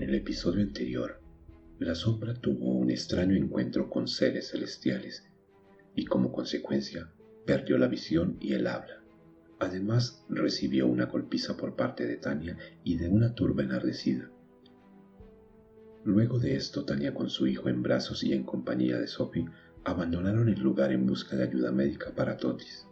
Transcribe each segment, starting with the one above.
el episodio anterior, la sombra tuvo un extraño encuentro con seres celestiales y como consecuencia perdió la visión y el habla. Además recibió una golpiza por parte de Tania y de una turba enardecida. Luego de esto, Tania con su hijo en brazos y en compañía de Sophie abandonaron el lugar en busca de ayuda médica para Totis.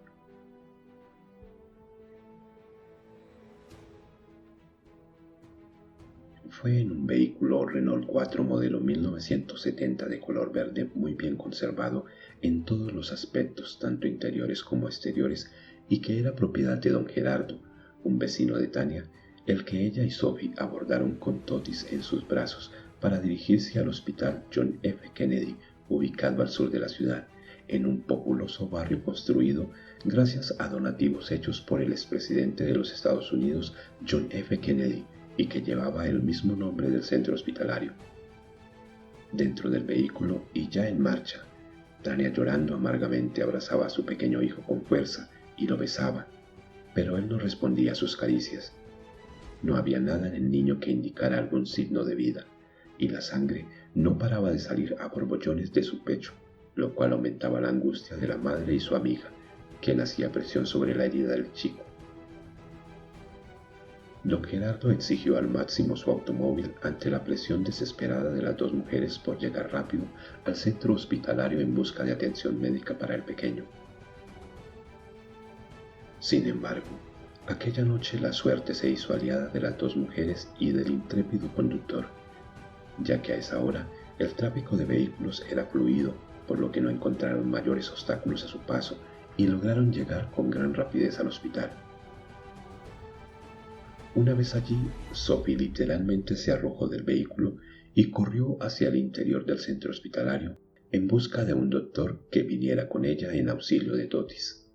Fue en un vehículo Renault 4 modelo 1970 de color verde muy bien conservado en todos los aspectos, tanto interiores como exteriores, y que era propiedad de don Gerardo, un vecino de Tania, el que ella y Sophie abordaron con Totis en sus brazos para dirigirse al hospital John F. Kennedy, ubicado al sur de la ciudad, en un populoso barrio construido gracias a donativos hechos por el expresidente de los Estados Unidos, John F. Kennedy, y que llevaba el mismo nombre del centro hospitalario. Dentro del vehículo y ya en marcha, Tania llorando amargamente abrazaba a su pequeño hijo con fuerza y lo besaba, pero él no respondía a sus caricias. No había nada en el niño que indicara algún signo de vida, y la sangre no paraba de salir a borbollones de su pecho, lo cual aumentaba la angustia de la madre y su amiga, quien hacía presión sobre la herida del chico. Don Gerardo exigió al máximo su automóvil ante la presión desesperada de las dos mujeres por llegar rápido al centro hospitalario en busca de atención médica para el pequeño. Sin embargo, aquella noche la suerte se hizo aliada de las dos mujeres y del intrépido conductor, ya que a esa hora el tráfico de vehículos era fluido, por lo que no encontraron mayores obstáculos a su paso y lograron llegar con gran rapidez al hospital. Una vez allí, Sophie literalmente se arrojó del vehículo y corrió hacia el interior del centro hospitalario en busca de un doctor que viniera con ella en auxilio de Totis.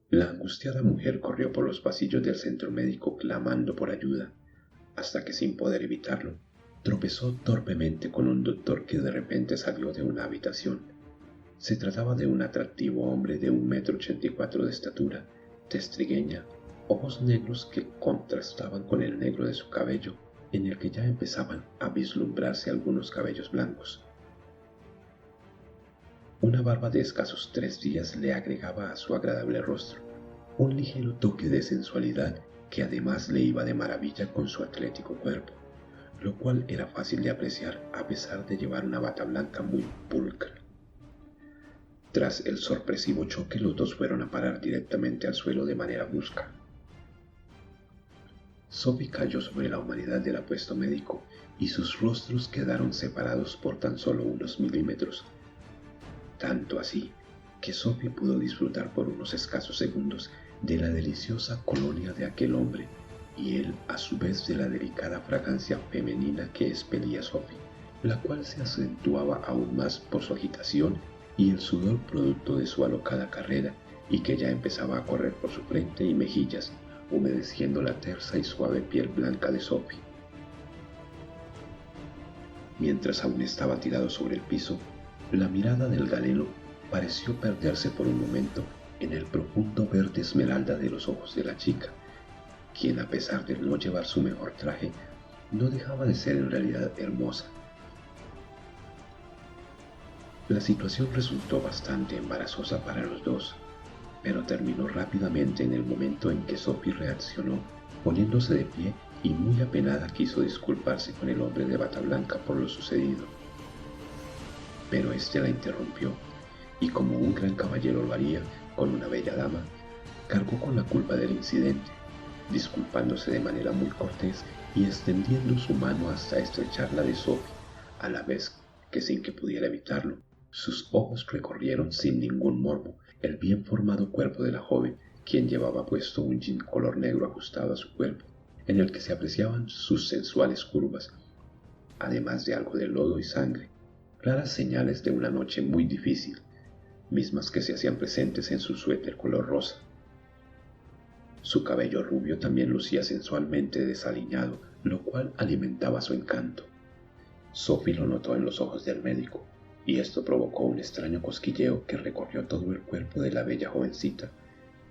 La angustiada mujer corrió por los pasillos del centro médico clamando por ayuda, hasta que sin poder evitarlo, tropezó torpemente con un doctor que de repente salió de una habitación. Se trataba de un atractivo hombre de 1,84 m de estatura, tez trigueña, ojos negros que contrastaban con el negro de su cabello, en el que ya empezaban a vislumbrarse algunos cabellos blancos. Una barba de escasos 3 días le agregaba a su agradable rostro un ligero toque de sensualidad que además le iba de maravilla con su atlético cuerpo, lo cual era fácil de apreciar a pesar de llevar una bata blanca muy pulcra. Tras el sorpresivo choque, los dos fueron a parar directamente al suelo de manera brusca. Sophie cayó sobre la humanidad del apuesto médico y sus rostros quedaron separados por tan solo unos milímetros. Tanto así que Sophie pudo disfrutar por unos escasos segundos de la deliciosa colonia de aquel hombre y él a su vez de la delicada fragancia femenina que expelía Sophie, la cual se acentuaba aún más por su agitación y el sudor producto de su alocada carrera y que ya empezaba a correr por su frente y mejillas, humedeciendo la tersa y suave piel blanca de Sophie. Mientras aún estaba tirado sobre el piso, la mirada del galeno pareció perderse por un momento en el profundo verde esmeralda de los ojos de la chica, quien a pesar de no llevar su mejor traje, no dejaba de ser en realidad hermosa. La situación resultó bastante embarazosa para los dos, pero terminó rápidamente en el momento en que Sophie reaccionó, poniéndose de pie y muy apenada quiso disculparse con el hombre de bata blanca por lo sucedido. Pero este la interrumpió y, como un gran caballero lo haría con una bella dama, cargó con la culpa del incidente, disculpándose de manera muy cortés y extendiendo su mano hasta estrechar la de Sophie, a la vez que, sin que pudiera evitarlo, sus ojos recorrieron sin ningún morbo el bien formado cuerpo de la joven, quien llevaba puesto un jean color negro ajustado a su cuerpo, en el que se apreciaban sus sensuales curvas, además de algo de lodo y sangre, raras señales de una noche muy difícil, mismas que se hacían presentes en su suéter color rosa. Su cabello rubio también lucía sensualmente desaliñado, lo cual alimentaba su encanto. Sophie lo notó en los ojos del médico, y esto provocó un extraño cosquilleo que recorrió todo el cuerpo de la bella jovencita,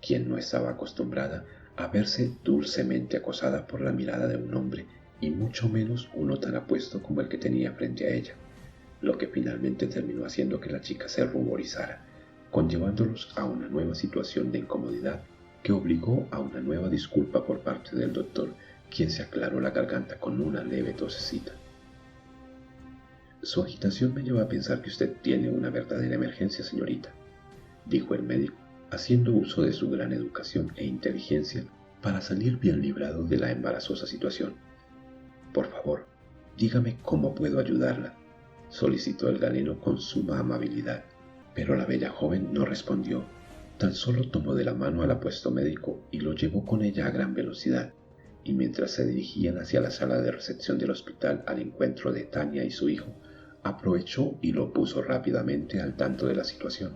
quien no estaba acostumbrada a verse dulcemente acosada por la mirada de un hombre y mucho menos uno tan apuesto como el que tenía frente a ella, lo que finalmente terminó haciendo que la chica se ruborizara, conllevándolos a una nueva situación de incomodidad que obligó a una nueva disculpa por parte del doctor, quien se aclaró la garganta con una leve tosecita. Su agitación me lleva a pensar que usted tiene una verdadera emergencia, señorita, dijo el médico, haciendo uso de su gran educación e inteligencia para salir bien librado de la embarazosa situación. Por favor, dígame cómo puedo ayudarla, solicitó el galeno con suma amabilidad, pero la bella joven no respondió. Tan solo tomó de la mano al apuesto médico y lo llevó con ella a gran velocidad, y mientras se dirigían hacia la sala de recepción del hospital al encuentro de Tania y su hijo, aprovechó y lo puso rápidamente al tanto de la situación.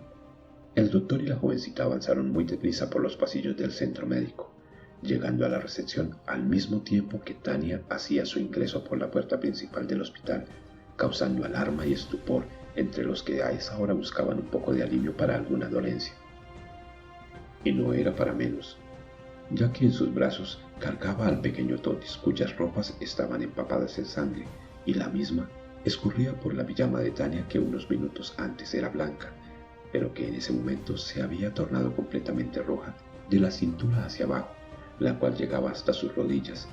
El doctor y la jovencita avanzaron muy deprisa por los pasillos del centro médico, llegando a la recepción al mismo tiempo que Tania hacía su ingreso por la puerta principal del hospital, causando alarma y estupor entre los que a esa hora buscaban un poco de alivio para alguna dolencia. Y no era para menos, ya que en sus brazos cargaba al pequeño Totis, cuyas ropas estaban empapadas en sangre, y la misma escurría por la pijama de Tania, que unos minutos antes era blanca, pero que en ese momento se había tornado completamente roja de la cintura hacia abajo, la cual llegaba hasta sus rodillas,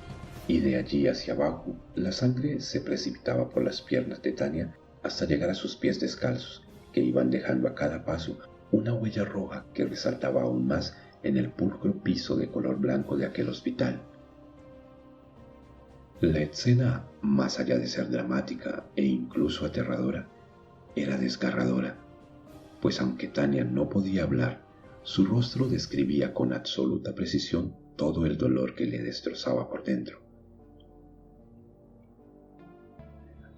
y de allí hacia abajo la sangre se precipitaba por las piernas de Tania hasta llegar a sus pies descalzos, que iban dejando a cada paso una huella roja que resaltaba aún más en el pulcro piso de color blanco de aquel hospital. La escena, más allá de ser dramática e incluso aterradora, era desgarradora, pues aunque Tania no podía hablar, su rostro describía con absoluta precisión todo el dolor que le destrozaba por dentro.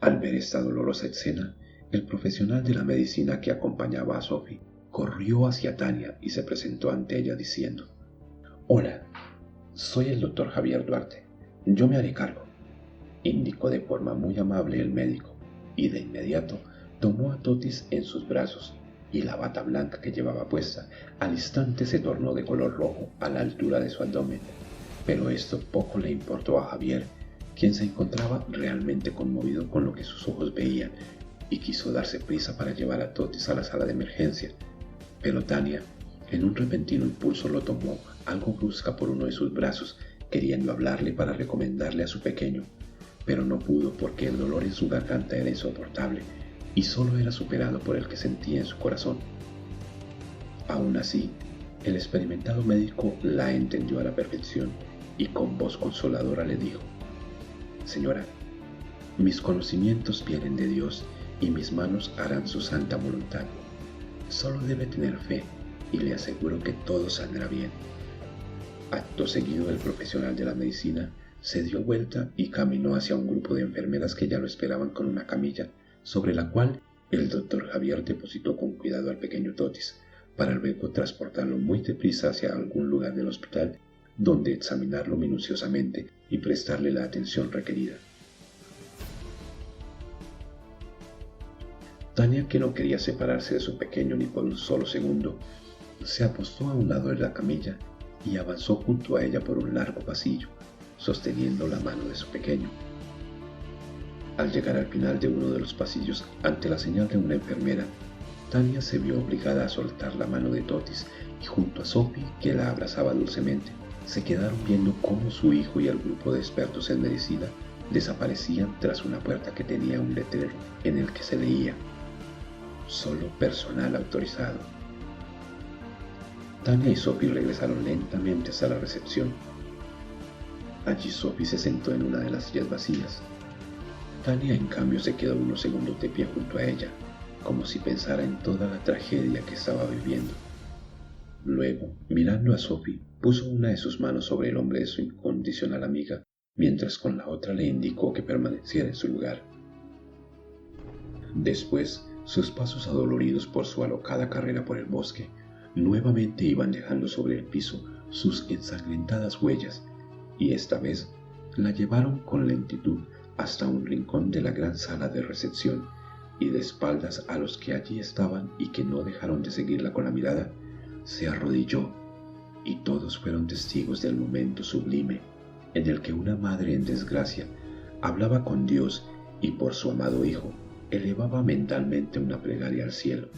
Al ver esta dolorosa escena, el profesional de la medicina que acompañaba a Sophie corrió hacia Tania y se presentó ante ella diciendo: «Hola, soy el doctor Javier Duarte. Yo me haré cargo», indicó de forma muy amable el médico, y de inmediato tomó a Totis en sus brazos, y la bata blanca que llevaba puesta al instante se tornó de color rojo a la altura de su abdomen. Pero esto poco le importó a Javier, quien se encontraba realmente conmovido con lo que sus ojos veían, y quiso darse prisa para llevar a Totis a la sala de emergencia. Pero Tania, en un repentino impulso, lo tomó algo brusca por uno de sus brazos, queriendo hablarle para recomendarle a su pequeño, pero no pudo porque el dolor en su garganta era insoportable y solo era superado por el que sentía en su corazón. Aún así, el experimentado médico la entendió a la perfección y con voz consoladora le dijo: «Señora, mis conocimientos vienen de Dios y mis manos harán su santa voluntad. Solo debe tener fe y le aseguro que todo saldrá bien». Acto seguido, el profesional de la medicina se dio vuelta y caminó hacia un grupo de enfermeras que ya lo esperaban con una camilla, sobre la cual el doctor Javier depositó con cuidado al pequeño Totis, para luego transportarlo muy deprisa hacia algún lugar del hospital, donde examinarlo minuciosamente y prestarle la atención requerida. Tania, que no quería separarse de su pequeño ni por un solo segundo, se apostó a un lado de la camilla y avanzó junto a ella por un largo pasillo, sosteniendo la mano de su pequeño. Al llegar al final de uno de los pasillos, ante la señal de una enfermera, Tania se vio obligada a soltar la mano de Totis y junto a Sophie, que la abrazaba dulcemente, se quedaron viendo cómo su hijo y el grupo de expertos en medicina desaparecían tras una puerta que tenía un letrero en el que se leía: «Solo personal autorizado». Tania y Sophie regresaron lentamente hasta la recepción. Allí Sophie se sentó en una de las sillas vacías. Tania, en cambio, se quedó unos segundos de pie junto a ella, como si pensara en toda la tragedia que estaba viviendo. Luego, mirando a Sophie, puso una de sus manos sobre el hombro de su incondicional amiga, mientras con la otra le indicó que permaneciera en su lugar. Después, sus pasos adoloridos por su alocada carrera por el bosque, nuevamente iban dejando sobre el piso sus ensangrentadas huellas, y esta vez la llevaron con lentitud hasta un rincón de la gran sala de recepción, y de espaldas a los que allí estaban y que no dejaron de seguirla con la mirada, se arrodilló, y todos fueron testigos del momento sublime en el que una madre en desgracia hablaba con Dios y por su amado Hijo elevaba mentalmente una plegaria al cielo.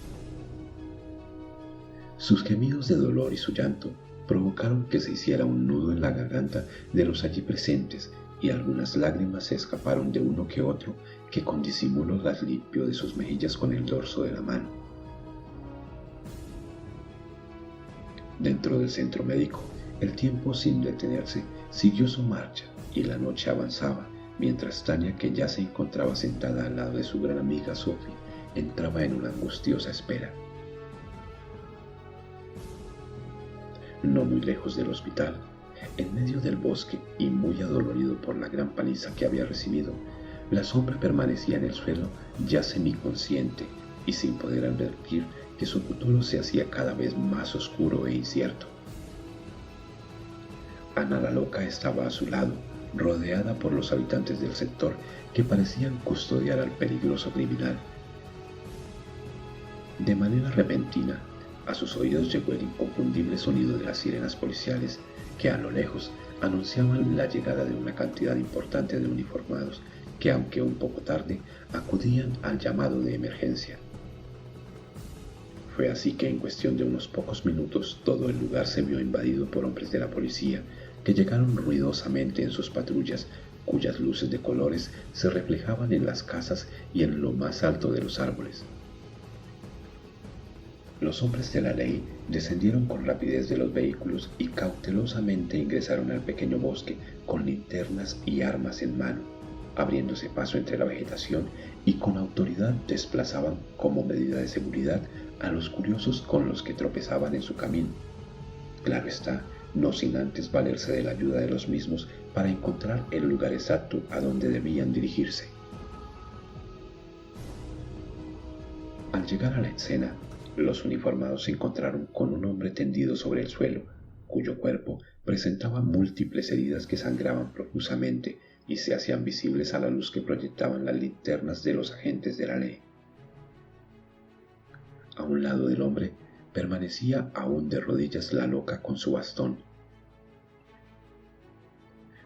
Sus gemidos de dolor y su llanto provocaron que se hiciera un nudo en la garganta de los allí presentes y algunas lágrimas se escaparon de uno que otro que con disimulo las limpió de sus mejillas con el dorso de la mano. Dentro del centro médico, el tiempo sin detenerse siguió su marcha y la noche avanzaba mientras Tania, que ya se encontraba sentada al lado de su gran amiga Sophie, entraba en una angustiosa espera. No muy lejos del hospital, en medio del bosque y muy adolorido por la gran paliza que había recibido, la sombra permanecía en el suelo ya semiconsciente y sin poder advertir que su futuro se hacía cada vez más oscuro e incierto. Ana la loca estaba a su lado, rodeada por los habitantes del sector que parecían custodiar al peligroso criminal. De manera repentina, a sus oídos llegó el inconfundible sonido de las sirenas policiales que a lo lejos anunciaban la llegada de una cantidad importante de uniformados que, aunque un poco tarde, acudían al llamado de emergencia. Fue así que en cuestión de unos pocos minutos todo el lugar se vio invadido por hombres de la policía que llegaron ruidosamente en sus patrullas, cuyas luces de colores se reflejaban en las casas y en lo más alto de los árboles. Los hombres de la ley descendieron con rapidez de los vehículos y cautelosamente ingresaron al pequeño bosque con linternas y armas en mano, abriéndose paso entre la vegetación y con autoridad desplazaban como medida de seguridad a los curiosos con los que tropezaban en su camino. Claro está, no sin antes valerse de la ayuda de los mismos para encontrar el lugar exacto a donde debían dirigirse. Al llegar a la escena, los uniformados se encontraron con un hombre tendido sobre el suelo, cuyo cuerpo presentaba múltiples heridas que sangraban profusamente y se hacían visibles a la luz que proyectaban las linternas de los agentes de la ley. A un lado del hombre permanecía aún de rodillas la loca con su bastón.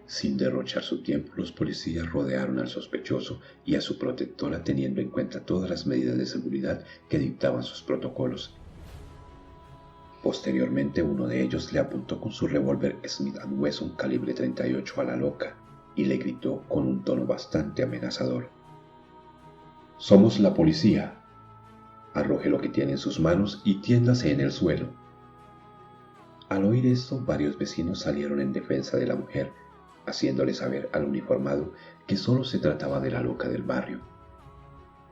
Sin derrochar su tiempo, los policías rodearon al sospechoso y a su protectora teniendo en cuenta todas las medidas de seguridad que dictaban sus protocolos. Posteriormente, uno de ellos le apuntó con su revólver Smith & Wesson calibre 38 a la loca y le gritó con un tono bastante amenazador: «Somos la policía. Arroje lo que tiene en sus manos y tiéndase en el suelo». Al oír esto, varios vecinos salieron en defensa de la mujer, haciéndole saber al uniformado que solo se trataba de la loca del barrio.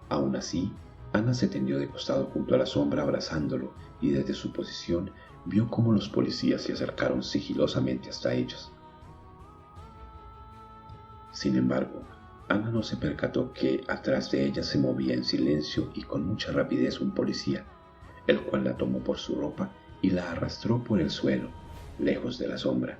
Aún así, Ana se tendió de costado junto a la sombra abrazándolo y desde su posición vio cómo los policías se acercaron sigilosamente hasta ellos. Sin embargo, Ana no se percató que atrás de ella se movía en silencio y con mucha rapidez un policía, el cual la tomó por su ropa y la arrastró por el suelo, lejos de la sombra.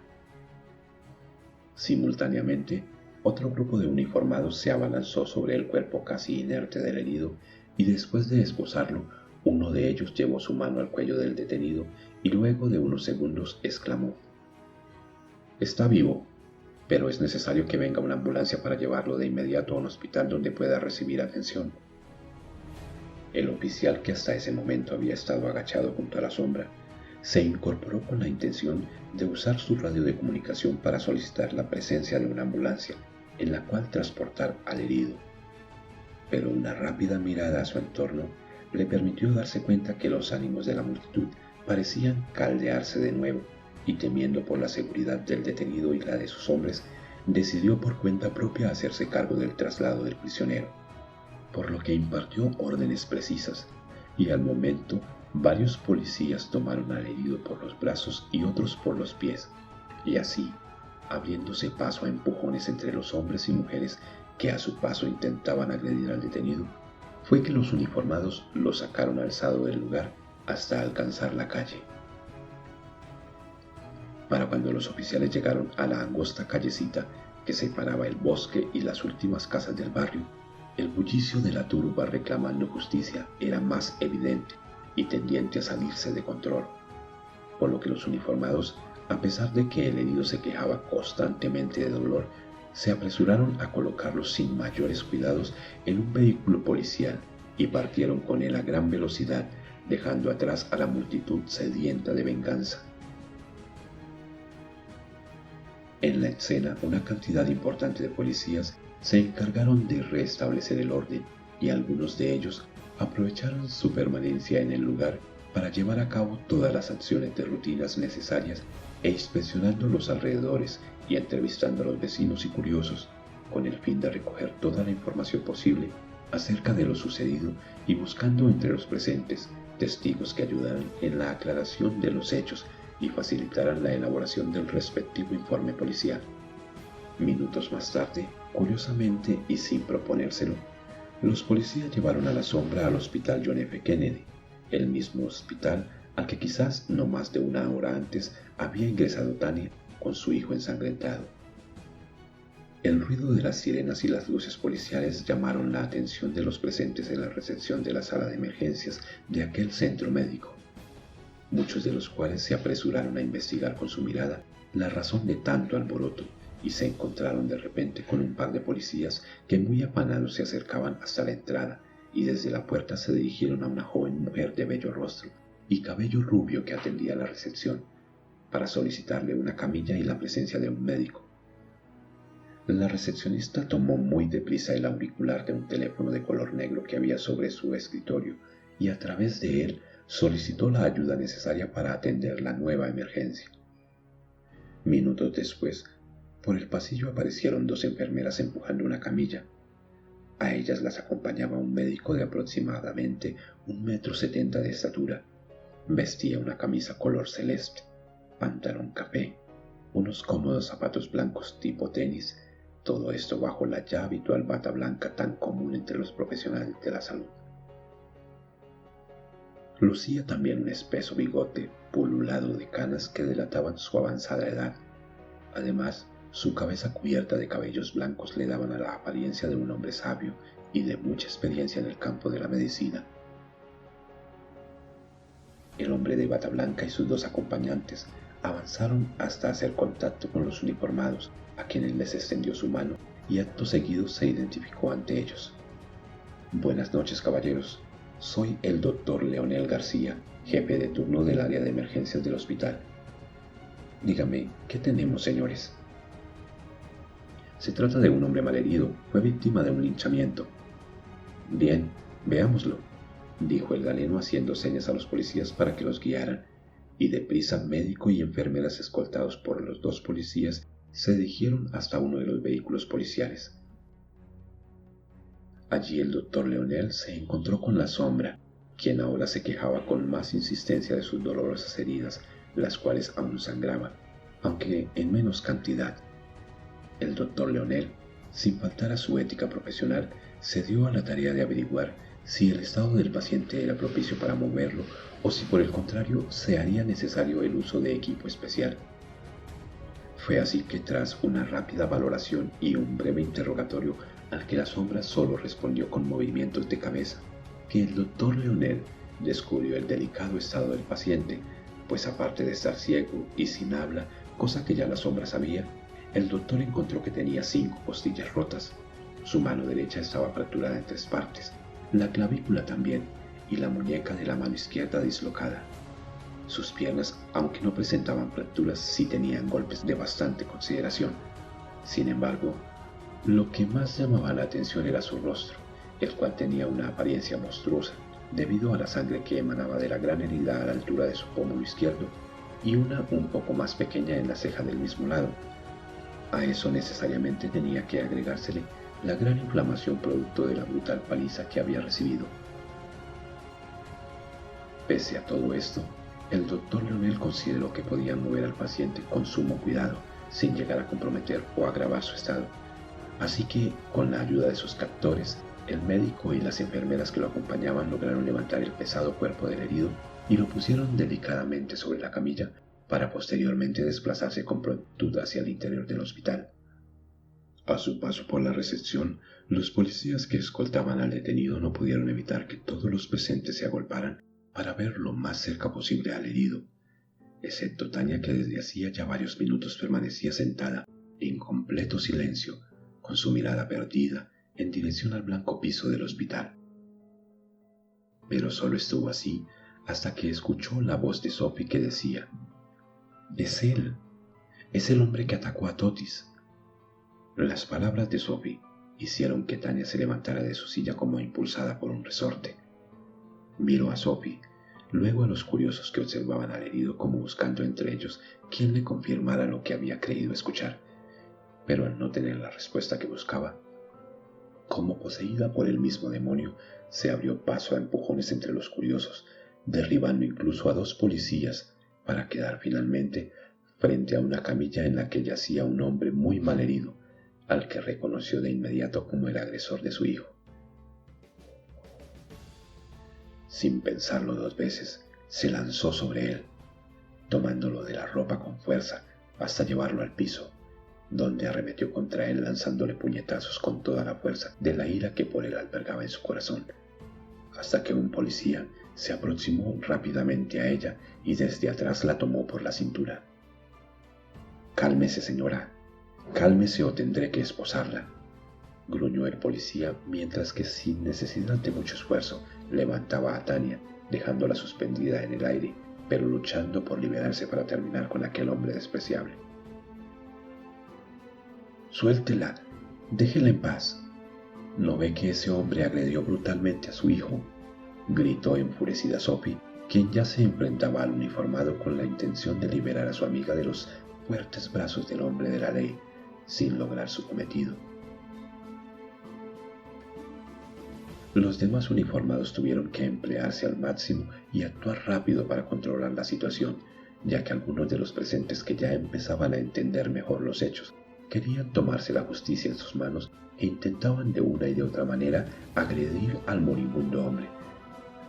Simultáneamente, otro grupo de uniformados se abalanzó sobre el cuerpo casi inerte del herido y después de esposarlo, uno de ellos llevó su mano al cuello del detenido y luego de unos segundos exclamó: «Está vivo, pero es necesario que venga una ambulancia para llevarlo de inmediato a un hospital donde pueda recibir atención». El oficial, que hasta ese momento había estado agachado junto a la sombra, se incorporó con la intención de usar su radio de comunicación para solicitar la presencia de una ambulancia en la cual transportar al herido. Pero una rápida mirada a su entorno le permitió darse cuenta que los ánimos de la multitud parecían caldearse de nuevo y, temiendo por la seguridad del detenido y la de sus hombres, decidió por cuenta propia hacerse cargo del traslado del prisionero, por lo que impartió órdenes precisas y al momento varios policías tomaron al herido por los brazos y otros por los pies, y así, abriéndose paso a empujones entre los hombres y mujeres que a su paso intentaban agredir al detenido, fue que los uniformados lo sacaron alzado del lugar hasta alcanzar la calle. Para cuando los oficiales llegaron a la angosta callecita que separaba el bosque y las últimas casas del barrio, el bullicio de la turba reclamando justicia era más evidente y tendiente a salirse de control, por lo que los uniformados, a pesar de que el herido se quejaba constantemente de dolor, se apresuraron a colocarlo sin mayores cuidados en un vehículo policial y partieron con él a gran velocidad, dejando atrás a la multitud sedienta de venganza. En la escena, una cantidad importante de policías se encargaron de restablecer el orden y algunos de ellos aprovecharon su permanencia en el lugar para llevar a cabo todas las acciones de rutinas necesarias e inspeccionando los alrededores y entrevistando a los vecinos y curiosos, con el fin de recoger toda la información posible acerca de lo sucedido y buscando entre los presentes testigos que ayudaran en la aclaración de los hechos y facilitaran la elaboración del respectivo informe policial. Minutos más tarde, curiosamente y sin proponérselo, los policías llevaron a la sombra al hospital John F. Kennedy, el mismo hospital al que quizás no más de una hora antes había ingresado Tania con su hijo ensangrentado. El ruido de las sirenas y las luces policiales llamaron la atención de los presentes en la recepción de la sala de emergencias de aquel centro médico, muchos de los cuales se apresuraron a investigar con su mirada la razón de tanto alboroto y se encontraron de repente con un par de policías que muy afanados se acercaban hasta la entrada y desde la puerta se dirigieron a una joven mujer de bello rostro y cabello rubio que atendía la recepción, para solicitarle una camilla y la presencia de un médico. La recepcionista tomó muy deprisa el auricular de un teléfono de color negro que había sobre su escritorio y a través de él solicitó la ayuda necesaria para atender la nueva emergencia. Minutos después, por el pasillo aparecieron dos enfermeras empujando una camilla. A ellas las acompañaba un médico de aproximadamente 1,70 m de estatura. Vestía una camisa color celeste, pantalón café, unos cómodos zapatos blancos tipo tenis, todo esto bajo la ya habitual bata blanca tan común entre los profesionales de la salud. Lucía también un espeso bigote pululado de canas que delataban su avanzada edad. Además, su cabeza cubierta de cabellos blancos le daban a la apariencia de un hombre sabio y de mucha experiencia en el campo de la medicina. El hombre de bata blanca y sus dos acompañantes avanzaron hasta hacer contacto con los uniformados, a quienes les extendió su mano y acto seguido se identificó ante ellos. Buenas noches, caballeros. Soy el doctor Leonel García, jefe de turno del área de emergencias del hospital. Dígame, ¿qué tenemos, señores? Se trata de un hombre malherido, fue víctima de un linchamiento. Bien, veámoslo, dijo el galeno haciendo señas a los policías para que los guiaran, y deprisa médico y enfermeras escoltados por los dos policías se dirigieron hasta uno de los vehículos policiales. Allí el doctor Leonel se encontró con la sombra, quien ahora se quejaba con más insistencia de sus dolorosas heridas, las cuales aún sangraban, aunque en menos cantidad. El doctor Leonel, sin faltar a su ética profesional, se dio a la tarea de averiguar si el estado del paciente era propicio para moverlo o si por el contrario se haría necesario el uso de equipo especial. Fue así que tras una rápida valoración y un breve interrogatorio al que la sombra solo respondió con movimientos de cabeza, que el doctor Leonel descubrió el delicado estado del paciente, pues aparte de estar ciego y sin habla, cosa que ya la sombra sabía, el doctor encontró que tenía 5 costillas rotas, su mano derecha estaba fracturada en 3 partes, la clavícula también, y la muñeca de la mano izquierda dislocada. Sus piernas, aunque no presentaban fracturas, sí tenían golpes de bastante consideración. Sin embargo, lo que más llamaba la atención era su rostro, el cual tenía una apariencia monstruosa, debido a la sangre que emanaba de la gran herida a la altura de su pómulo izquierdo y una un poco más pequeña en la ceja del mismo lado. A eso necesariamente tenía que agregársele la gran inflamación producto de la brutal paliza que había recibido. Pese a todo esto, el doctor Leonel consideró que podía mover al paciente con sumo cuidado, sin llegar a comprometer o agravar su estado. Así que, con la ayuda de sus captores, el médico y las enfermeras que lo acompañaban lograron levantar el pesado cuerpo del herido y lo pusieron delicadamente sobre la camilla para posteriormente desplazarse con prontitud hacia el interior del hospital. A su paso por la recepción, los policías que escoltaban al detenido no pudieron evitar que todos los presentes se agolparan para ver lo más cerca posible al herido, excepto Tania, que desde hacía ya varios minutos permanecía sentada en completo silencio, con su mirada perdida en dirección al blanco piso del hospital. Pero solo estuvo así hasta que escuchó la voz de Sophie que decía: «Es él, es el hombre que atacó a Totis». Las palabras de Sophie hicieron que Tania se levantara de su silla como impulsada por un resorte. Miró a Sophie, luego a los curiosos que observaban al herido como buscando entre ellos quien le confirmara lo que había creído escuchar, pero al no tener la respuesta que buscaba, como poseída por el mismo demonio, se abrió paso a empujones entre los curiosos, derribando incluso a 2 policías para quedar finalmente frente a una camilla en la que yacía un hombre muy mal herido, al que reconoció de inmediato como el agresor de su hijo. Sin pensarlo 2 veces, se lanzó sobre él, tomándolo de la ropa con fuerza hasta llevarlo al piso, donde arremetió contra él lanzándole puñetazos con toda la fuerza de la ira que por él albergaba en su corazón, hasta que un policía se aproximó rápidamente a ella y desde atrás la tomó por la cintura. «Cálmese, señora, cálmese o tendré que esposarla», gruñó el policía mientras que sin necesidad de mucho esfuerzo levantaba a Tania, dejándola suspendida en el aire, pero luchando por liberarse para terminar con aquel hombre despreciable. «Suéltela, déjela en paz. ¿No ve que ese hombre agredió brutalmente a su hijo?», gritó enfurecida Sophie, quien ya se enfrentaba al uniformado con la intención de liberar a su amiga de los fuertes brazos del hombre de la ley, sin lograr su cometido. Los demás uniformados tuvieron que emplearse al máximo y actuar rápido para controlar la situación, ya que algunos de los presentes que ya empezaban a entender mejor los hechos querían tomarse la justicia en sus manos e intentaban de una y de otra manera agredir al moribundo hombre.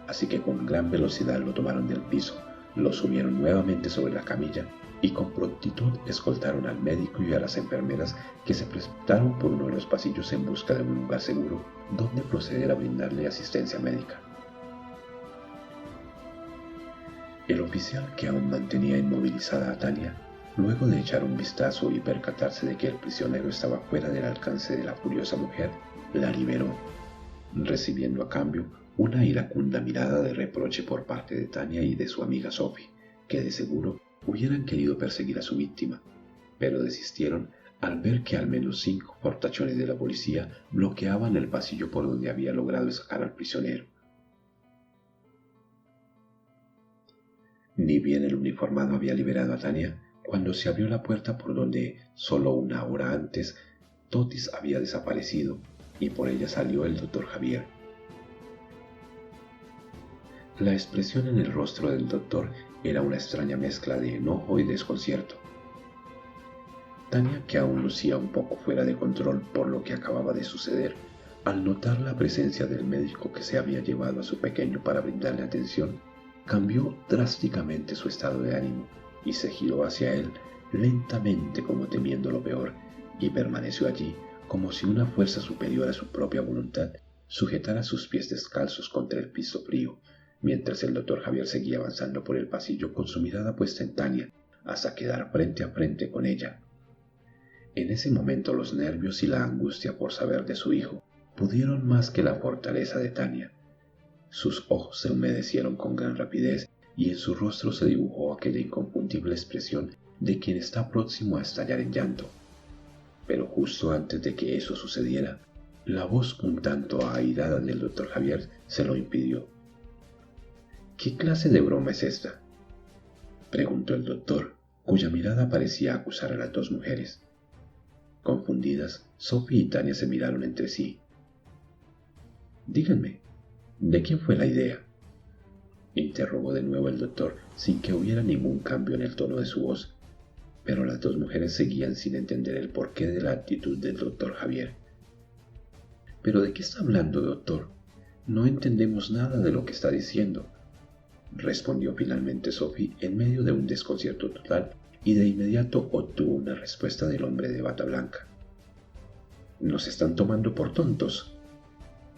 Así que con gran velocidad lo tomaron del piso, lo subieron nuevamente sobre la camilla y con prontitud escoltaron al médico y a las enfermeras, que se precipitaron por uno de los pasillos en busca de un lugar seguro donde proceder a brindarle asistencia médica. El oficial, que aún mantenía inmovilizada a Tania, luego de echar un vistazo y percatarse de que el prisionero estaba fuera del alcance de la furiosa mujer, la liberó, recibiendo a cambio una iracunda mirada de reproche por parte de Tania y de su amiga Sophie, que de seguro hubieran querido perseguir a su víctima, pero desistieron al ver que al menos 5 fortachones de la policía bloqueaban el pasillo por donde había logrado sacar al prisionero. Ni bien el uniformado había liberado a Tania, cuando se abrió la puerta por donde, solo una hora antes, Totis había desaparecido, y por ella salió el doctor Javier. La expresión en el rostro del doctor era una extraña mezcla de enojo y desconcierto. Tania, que aún lucía un poco fuera de control por lo que acababa de suceder, al notar la presencia del médico que se había llevado a su pequeño para brindarle atención, cambió drásticamente su estado de ánimo y se giró hacia él lentamente como temiendo lo peor, y permaneció allí como si una fuerza superior a su propia voluntad sujetara sus pies descalzos contra el piso frío, mientras el doctor Javier seguía avanzando por el pasillo con su mirada puesta en Tania hasta quedar frente a frente con ella. En ese momento los nervios y la angustia por saber de su hijo pudieron más que la fortaleza de Tania. Sus ojos se humedecieron con gran rapidez y en su rostro se dibujó aquella inconfundible expresión de quien está próximo a estallar en llanto. Pero justo antes de que eso sucediera, la voz un tanto airada del doctor Javier se lo impidió. «¿Qué clase de broma es esta?», preguntó el doctor, cuya mirada parecía acusar a las 2 mujeres. Confundidas, Sophie y Tania se miraron entre sí. «Díganme, ¿de quién fue la idea?», interrogó de nuevo el doctor sin que hubiera ningún cambio en el tono de su voz, pero las 2 mujeres seguían sin entender el porqué de la actitud del doctor Javier. «¿Pero de qué está hablando, doctor? No entendemos nada de lo que está diciendo», respondió finalmente Sophie en medio de un desconcierto total, y de inmediato obtuvo una respuesta del hombre de bata blanca. «¿Nos están tomando por tontos?»,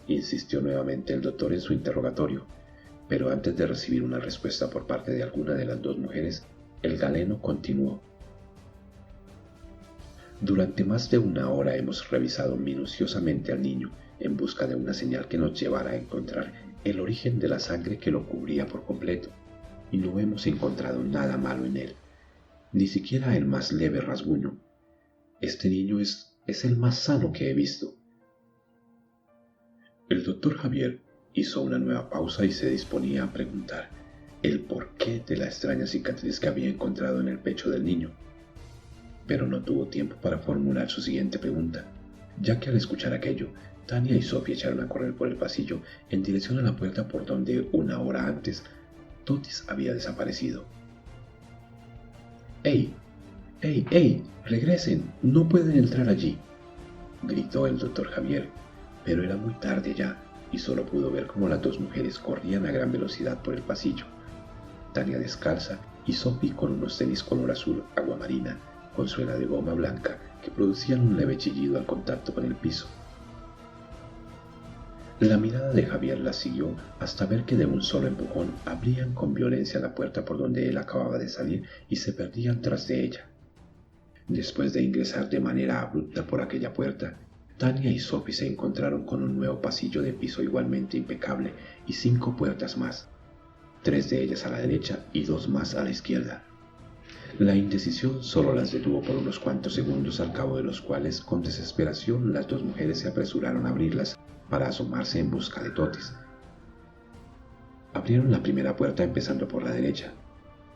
insistió nuevamente el doctor en su interrogatorio, pero antes de recibir una respuesta por parte de alguna de las 2 mujeres, el galeno continuó. Durante más de una hora hemos revisado minuciosamente al niño en busca de una señal que nos llevara a encontrar el origen de la sangre que lo cubría por completo, y no hemos encontrado nada malo en él, ni siquiera el más leve rasguño. Este niño es el más sano que he visto. El doctor Javier hizo una nueva pausa y se disponía a preguntar el porqué de la extraña cicatriz que había encontrado en el pecho del niño, pero no tuvo tiempo para formular su siguiente pregunta, ya que al escuchar aquello, Tania y Sofía echaron a correr por el pasillo en dirección a la puerta por donde una hora antes Totis había desaparecido. ¡Ey! ¡Ey! ¡Ey! ¡Regresen! ¡No pueden entrar allí!, gritó el doctor Javier, pero era muy tarde ya y solo pudo ver cómo las dos mujeres corrían a gran velocidad por el pasillo, Tania descalza y Sophie con unos tenis color azul aguamarina con suela de goma blanca que producían un leve chillido al contacto con el piso. La mirada de Javier la siguió hasta ver que de un solo empujón abrían con violencia la puerta por donde él acababa de salir y se perdían tras de ella. Después de ingresar de manera abrupta por aquella puerta, Tania y Sophie se encontraron con un nuevo pasillo de piso igualmente impecable y 5 puertas más, 3 de ellas a la derecha y 2 más a la izquierda. La indecisión solo las detuvo por unos cuantos segundos, al cabo de los cuales, con desesperación, las dos mujeres se apresuraron a abrirlas para asomarse en busca de Totis. Abrieron la primera puerta empezando por la derecha,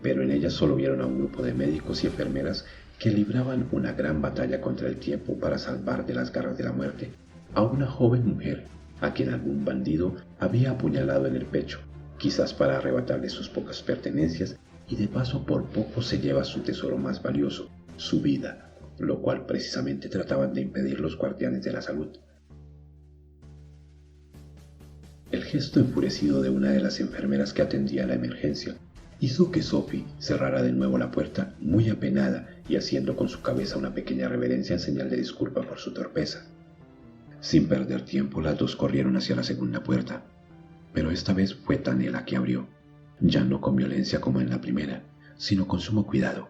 pero en ella solo vieron a un grupo de médicos y enfermeras que libraban una gran batalla contra el tiempo para salvar de las garras de la muerte a una joven mujer a quien algún bandido había apuñalado en el pecho, quizás para arrebatarle sus pocas pertenencias, y de paso por poco se lleva su tesoro más valioso, su vida, lo cual precisamente trataban de impedir los guardianes de la salud. El gesto enfurecido de una de las enfermeras que atendía la emergencia hizo que Sophie cerrara de nuevo la puerta muy apenada y haciendo con su cabeza una pequeña reverencia en señal de disculpa por su torpeza. Sin perder tiempo, las dos corrieron hacia la segunda puerta, pero esta vez fue Tania la que abrió, ya no con violencia como en la primera, sino con sumo cuidado.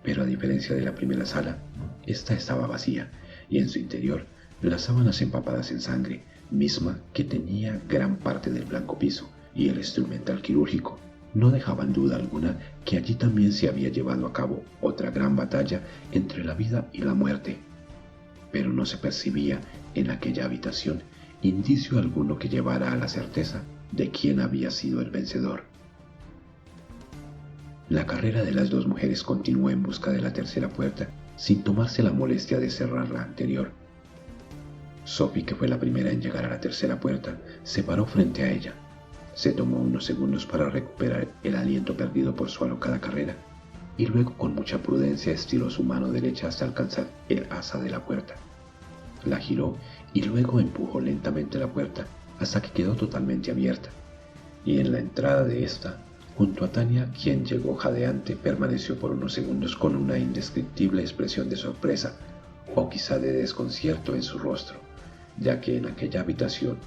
Pero a diferencia de la primera sala, esta estaba vacía y en su interior las sábanas empapadas en sangre, misma que tenía gran parte del blanco piso, y el instrumental quirúrgico, no dejaban duda alguna que allí también se había llevado a cabo otra gran batalla entre la vida y la muerte. Pero no se percibía en aquella habitación indicio alguno que llevara a la certeza de quién había sido el vencedor. La carrera de las dos mujeres continuó en busca de la tercera puerta sin tomarse la molestia de cerrar la anterior. Sophie, que fue la primera en llegar a la tercera puerta, se paró frente a ella. Se tomó unos segundos para recuperar el aliento perdido por su alocada carrera y luego con mucha prudencia estiró su mano derecha hasta alcanzar el asa de la puerta. La giró y luego empujó lentamente la puerta hasta que quedó totalmente abierta, y en la entrada de esta, junto a Tania, quien llegó jadeante, permaneció por unos segundos con una indescriptible expresión de sorpresa o quizá de desconcierto en su rostro, ya que en aquella habitación,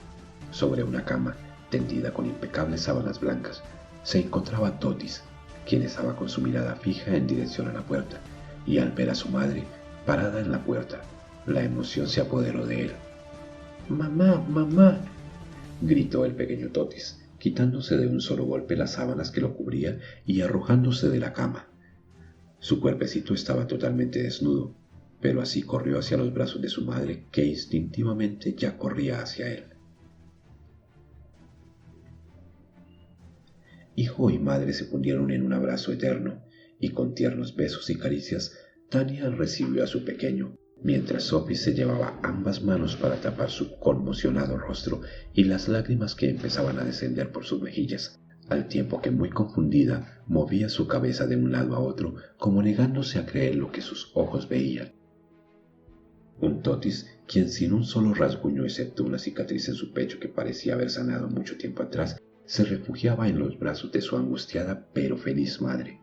sobre una cama tendida con impecables sábanas blancas, se encontraba Totis, quien estaba con su mirada fija en dirección a la puerta, y al ver a su madre parada en la puerta, la emoción se apoderó de él. «¡Mamá, mamá!», gritó el pequeño Totis, quitándose de un solo golpe las sábanas que lo cubrían y arrojándose de la cama. Su cuerpecito estaba totalmente desnudo, pero así corrió hacia los brazos de su madre, que instintivamente ya corría hacia él. Hijo y madre se fundieron en un abrazo eterno, y con tiernos besos y caricias, Tania recibió a su pequeño, mientras Sophie se llevaba ambas manos para tapar su conmocionado rostro y las lágrimas que empezaban a descender por sus mejillas, al tiempo que muy confundida movía su cabeza de un lado a otro, como negándose a creer lo que sus ojos veían. Un Totis, quien sin un solo rasguño excepto una cicatriz en su pecho que parecía haber sanado mucho tiempo atrás, se refugiaba en los brazos de su angustiada pero feliz madre.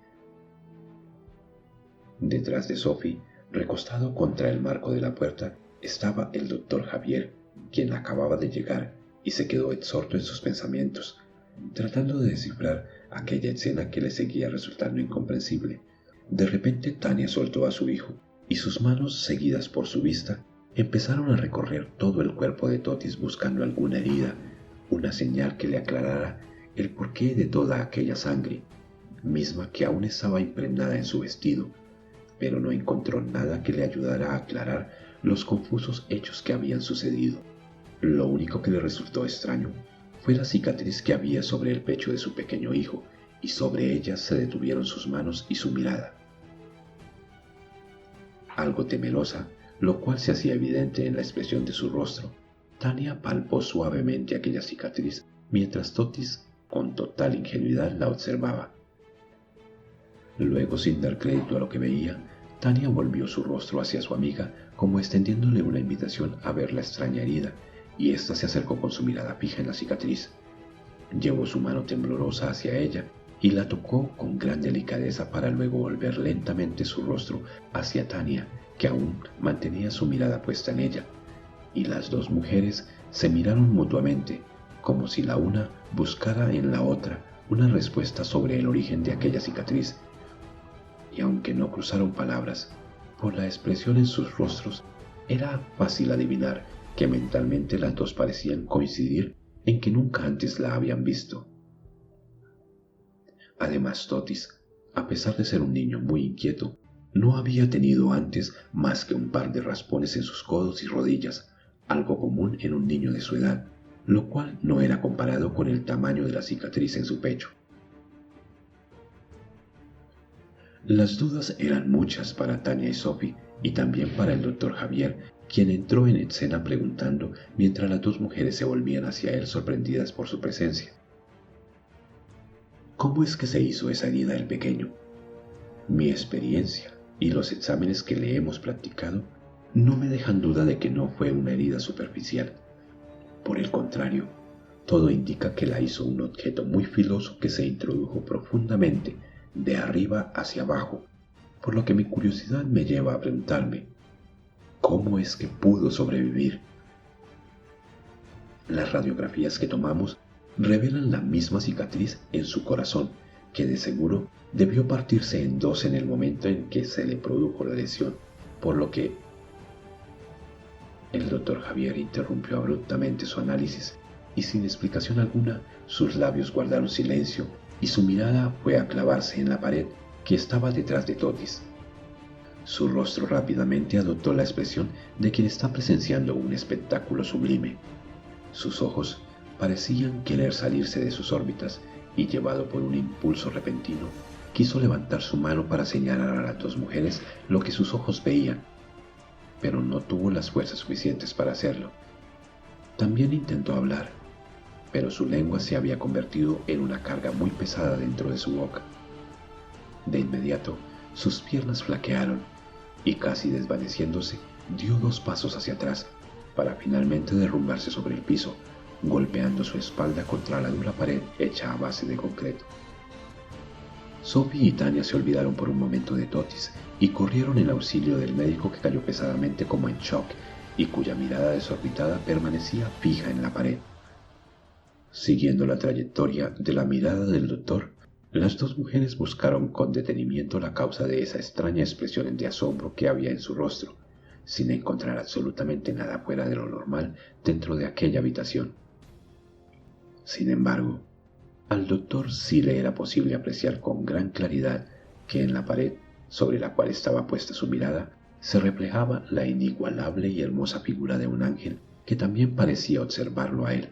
Detrás de Sophie, recostado contra el marco de la puerta, estaba el doctor Javier, quien acababa de llegar y se quedó absorto en sus pensamientos, tratando de descifrar aquella escena que le seguía resultando incomprensible. De repente Tania soltó a su hijo y sus manos, seguidas por su vista, empezaron a recorrer todo el cuerpo de Totis buscando alguna herida, una señal que le aclarara el porqué de toda aquella sangre, misma que aún estaba impregnada en su vestido, pero no encontró nada que le ayudara a aclarar los confusos hechos que habían sucedido. Lo único que le resultó extraño fue la cicatriz que había sobre el pecho de su pequeño hijo, y sobre ella se detuvieron sus manos y su mirada. Algo temerosa, lo cual se hacía evidente en la expresión de su rostro, Tania palpó suavemente aquella cicatriz mientras Totis, con total ingenuidad, la observaba. Luego, sin dar crédito a lo que veía, Tania volvió su rostro hacia su amiga como extendiéndole una invitación a ver la extraña herida, y ésta se acercó con su mirada fija en la cicatriz. Llevó su mano temblorosa hacia ella y la tocó con gran delicadeza para luego volver lentamente su rostro hacia Tania, que aún mantenía su mirada puesta en ella, y las dos mujeres se miraron mutuamente, como si la una buscara en la otra una respuesta sobre el origen de aquella cicatriz, y aunque no cruzaron palabras, por la expresión en sus rostros era fácil adivinar que mentalmente las dos parecían coincidir en que nunca antes la habían visto. Además, Totis, a pesar de ser un niño muy inquieto, no había tenido antes más que un par de raspones en sus codos y rodillas, algo común en un niño de su edad, lo cual no era comparado con el tamaño de la cicatriz en su pecho. Las dudas eran muchas para Tania y Sophie, y también para el doctor Javier, quien entró en escena preguntando mientras las dos mujeres se volvían hacia él sorprendidas por su presencia. ¿Cómo es que se hizo esa herida el pequeño? Mi experiencia y los exámenes que le hemos practicado no me dejan duda de que no fue una herida superficial. Por el contrario, todo indica que la hizo un objeto muy filoso que se introdujo profundamente de arriba hacia abajo, por lo que mi curiosidad me lleva a preguntarme, ¿cómo es que pudo sobrevivir? Las radiografías que tomamos revelan la misma cicatriz en su corazón, que de seguro debió partirse en dos en el momento en que se le produjo la lesión, por lo que... El doctor Javier interrumpió abruptamente su análisis y sin explicación alguna sus labios guardaron silencio y su mirada fue a clavarse en la pared que estaba detrás de Totis. Su rostro rápidamente adoptó la expresión de quien está presenciando un espectáculo sublime. Sus ojos parecían querer salirse de sus órbitas y, llevado por un impulso repentino, quiso levantar su mano para señalar a las dos mujeres lo que sus ojos veían, pero no tuvo las fuerzas suficientes para hacerlo. También intentó hablar, pero su lengua se había convertido en una carga muy pesada dentro de su boca. De inmediato, sus piernas flaquearon y, casi desvaneciéndose, dio 2 pasos hacia atrás para finalmente derrumbarse sobre el piso, golpeando su espalda contra la dura pared hecha a base de concreto. Sophie y Tania se olvidaron por un momento de Totis y corrieron en auxilio del médico, que cayó pesadamente como en shock y cuya mirada desorbitada permanecía fija en la pared. Siguiendo la trayectoria de la mirada del doctor, las dos mujeres buscaron con detenimiento la causa de esa extraña expresión de asombro que había en su rostro, sin encontrar absolutamente nada fuera de lo normal dentro de aquella habitación. Sin embargo, al doctor sí le era posible apreciar con gran claridad que en la pared sobre la cual estaba puesta su mirada se reflejaba la inigualable y hermosa figura de un ángel que también parecía observarlo a él.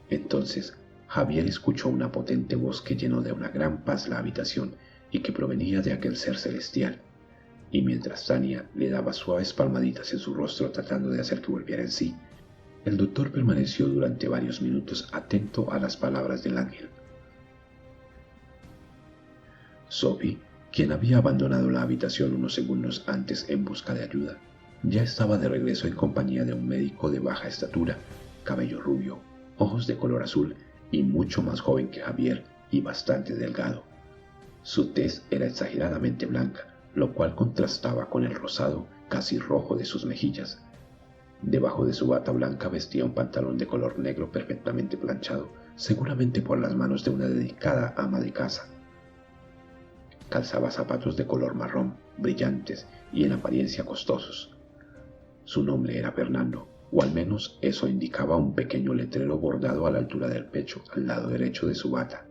Entonces Javier escuchó una potente voz que llenó de una gran paz la habitación y que provenía de aquel ser celestial, y mientras Tania le daba suaves palmaditas en su rostro tratando de hacer que volviera en sí, el doctor permaneció durante varios minutos atento a las palabras del ángel. Sophie, quien había abandonado la habitación unos segundos antes en busca de ayuda, ya estaba de regreso en compañía de un médico de baja estatura, cabello rubio, ojos de color azul y mucho más joven que Javier y bastante delgado. Su tez era exageradamente blanca, lo cual contrastaba con el rosado casi rojo de sus mejillas. Debajo de su bata blanca vestía un pantalón de color negro perfectamente planchado, seguramente por las manos de una dedicada ama de casa. Calzaba zapatos de color marrón, brillantes y en apariencia costosos. Su nombre era Fernando, o al menos eso indicaba un pequeño letrero bordado a la altura del pecho, al lado derecho de su bata.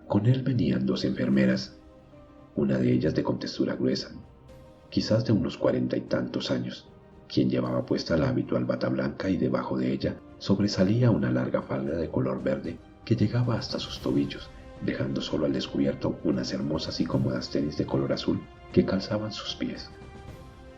Con él venían dos enfermeras, una de ellas de contextura gruesa, quizás de unos 40 y tantos años, quien llevaba puesta la habitual bata blanca y debajo de ella sobresalía una larga falda de color verde que llegaba hasta sus tobillos, dejando solo al descubierto unas hermosas y cómodas tenis de color azul que calzaban sus pies.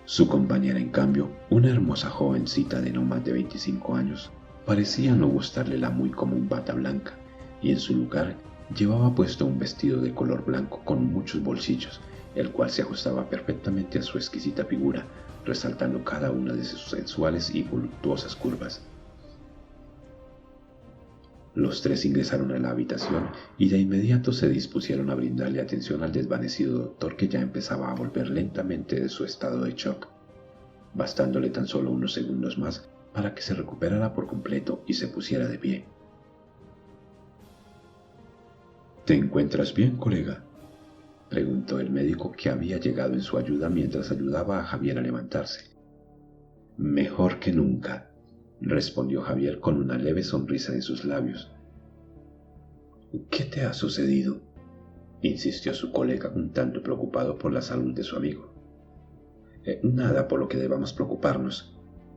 Su compañera, en cambio, una hermosa jovencita de no más de 25 años, parecía no gustarle la muy común bata blanca, y en su lugar llevaba puesto un vestido de color blanco con muchos bolsillos, el cual se ajustaba perfectamente a su exquisita figura, resaltando cada una de sus sensuales y voluptuosas curvas. Los tres ingresaron a la habitación y de inmediato se dispusieron a brindarle atención al desvanecido doctor, que ya empezaba a volver lentamente de su estado de shock, bastándole tan solo unos segundos más para que se recuperara por completo y se pusiera de pie. ¿Te encuentras bien, colega?, preguntó el médico, que había llegado en su ayuda mientras ayudaba a Javier a levantarse. Mejor que nunca, respondió Javier con una leve sonrisa en sus labios. ¿Qué te ha sucedido?, insistió su colega, un tanto preocupado por la salud de su amigo. Nada por lo que debamos preocuparnos,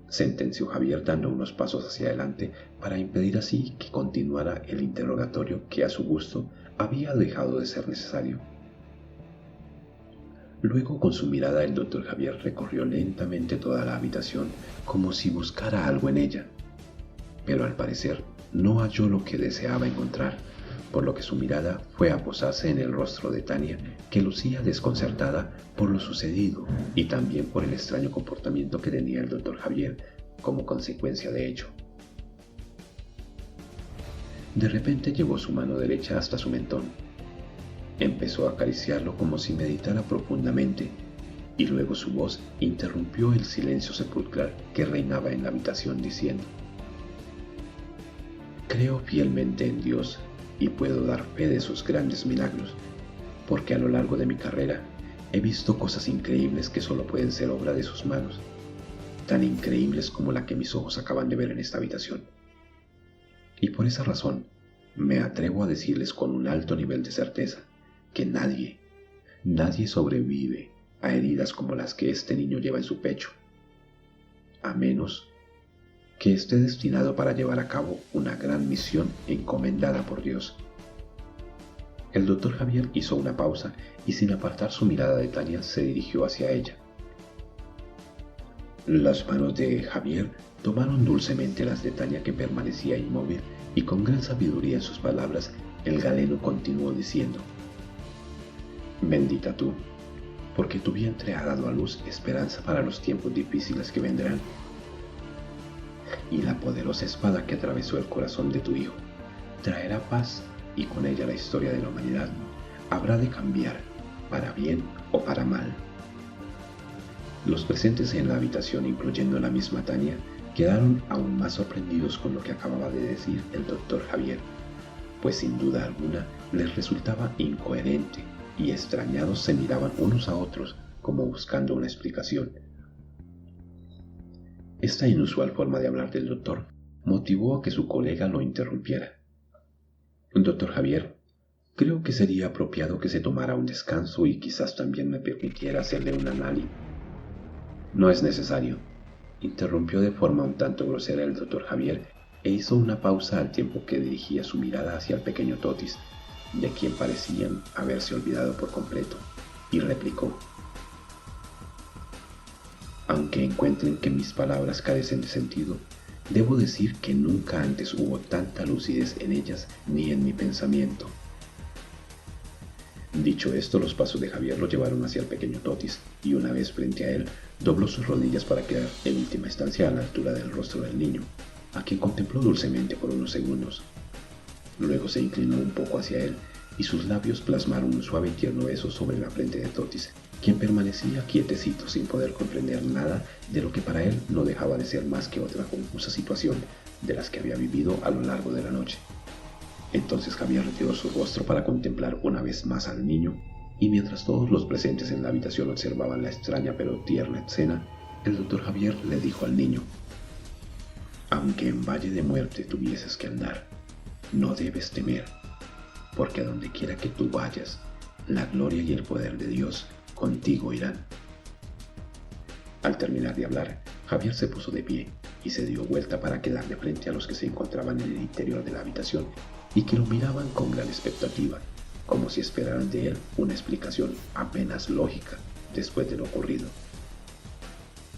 sentenció Javier, dando unos pasos hacia adelante para impedir así que continuara el interrogatorio, que a su gusto había dejado de ser necesario. Luego, con su mirada, el doctor Javier recorrió lentamente toda la habitación como si buscara algo en ella, pero al parecer no halló lo que deseaba encontrar, por lo que su mirada fue a posarse en el rostro de Tania, que lucía desconcertada por lo sucedido y también por el extraño comportamiento que tenía el doctor Javier como consecuencia de ello. De repente llevó su mano derecha hasta su mentón. Empezó a acariciarlo como si meditara profundamente, y luego su voz interrumpió el silencio sepulcral que reinaba en la habitación, diciendo: «Creo fielmente en Dios y puedo dar fe de sus grandes milagros, porque a lo largo de mi carrera he visto cosas increíbles que solo pueden ser obra de sus manos, tan increíbles como la que mis ojos acaban de ver en esta habitación. Y por esa razón me atrevo a decirles con un alto nivel de certeza que nadie sobrevive a heridas como las que este niño lleva en su pecho, a menos que esté destinado para llevar a cabo una gran misión encomendada por Dios». El doctor Javier hizo una pausa y, sin apartar su mirada de Tania, se dirigió hacia ella. Las manos de Javier tomaron dulcemente las de Tania, que permanecía inmóvil, y con gran sabiduría en sus palabras, el galeno continuó diciendo: «Bendita tú, porque tu vientre ha dado a luz esperanza para los tiempos difíciles que vendrán. Y la poderosa espada que atravesó el corazón de tu hijo traerá paz, y con ella la historia de la humanidad habrá de cambiar, para bien o para mal». Los presentes en la habitación, incluyendo la misma Tania, quedaron aún más sorprendidos con lo que acababa de decir el doctor Javier, pues sin duda alguna les resultaba incoherente, y extrañados se miraban unos a otros como buscando una explicación. Esta inusual forma de hablar del doctor motivó a que su colega lo interrumpiera. «Doctor Javier, creo que sería apropiado que se tomara un descanso y quizás también me permitiera hacerle un análisis». «No es necesario», interrumpió de forma un tanto grosera el doctor Javier, e hizo una pausa al tiempo que dirigía su mirada hacia el pequeño Totis, de quien parecían haberse olvidado por completo, y replicó: «Aunque encuentren que mis palabras carecen de sentido, debo decir que nunca antes hubo tanta lucidez en ellas ni en mi pensamiento». Dicho esto, los pasos de Javier lo llevaron hacia el pequeño Totis, y una vez frente a él, dobló sus rodillas para quedar en última instancia a la altura del rostro del niño, a quien contempló dulcemente por unos segundos. Luego se inclinó un poco hacia él, y sus labios plasmaron un suave y tierno beso sobre la frente de Totis, quien permanecía quietecito sin poder comprender nada de lo que para él no dejaba de ser más que otra confusa situación de las que había vivido a lo largo de la noche. Entonces Javier retiró su rostro para contemplar una vez más al niño, y mientras todos los presentes en la habitación observaban la extraña pero tierna escena, el doctor Javier le dijo al niño: «Aunque en valle de muerte tuvieses que andar, no debes temer, porque a donde quiera que tú vayas, la gloria y el poder de Dios contigo irán». Al terminar de hablar, Javier se puso de pie y se dio vuelta para quedar de frente a los que se encontraban en el interior de la habitación y que lo miraban con gran expectativa, como si esperaran de él una explicación apenas lógica después de lo ocurrido.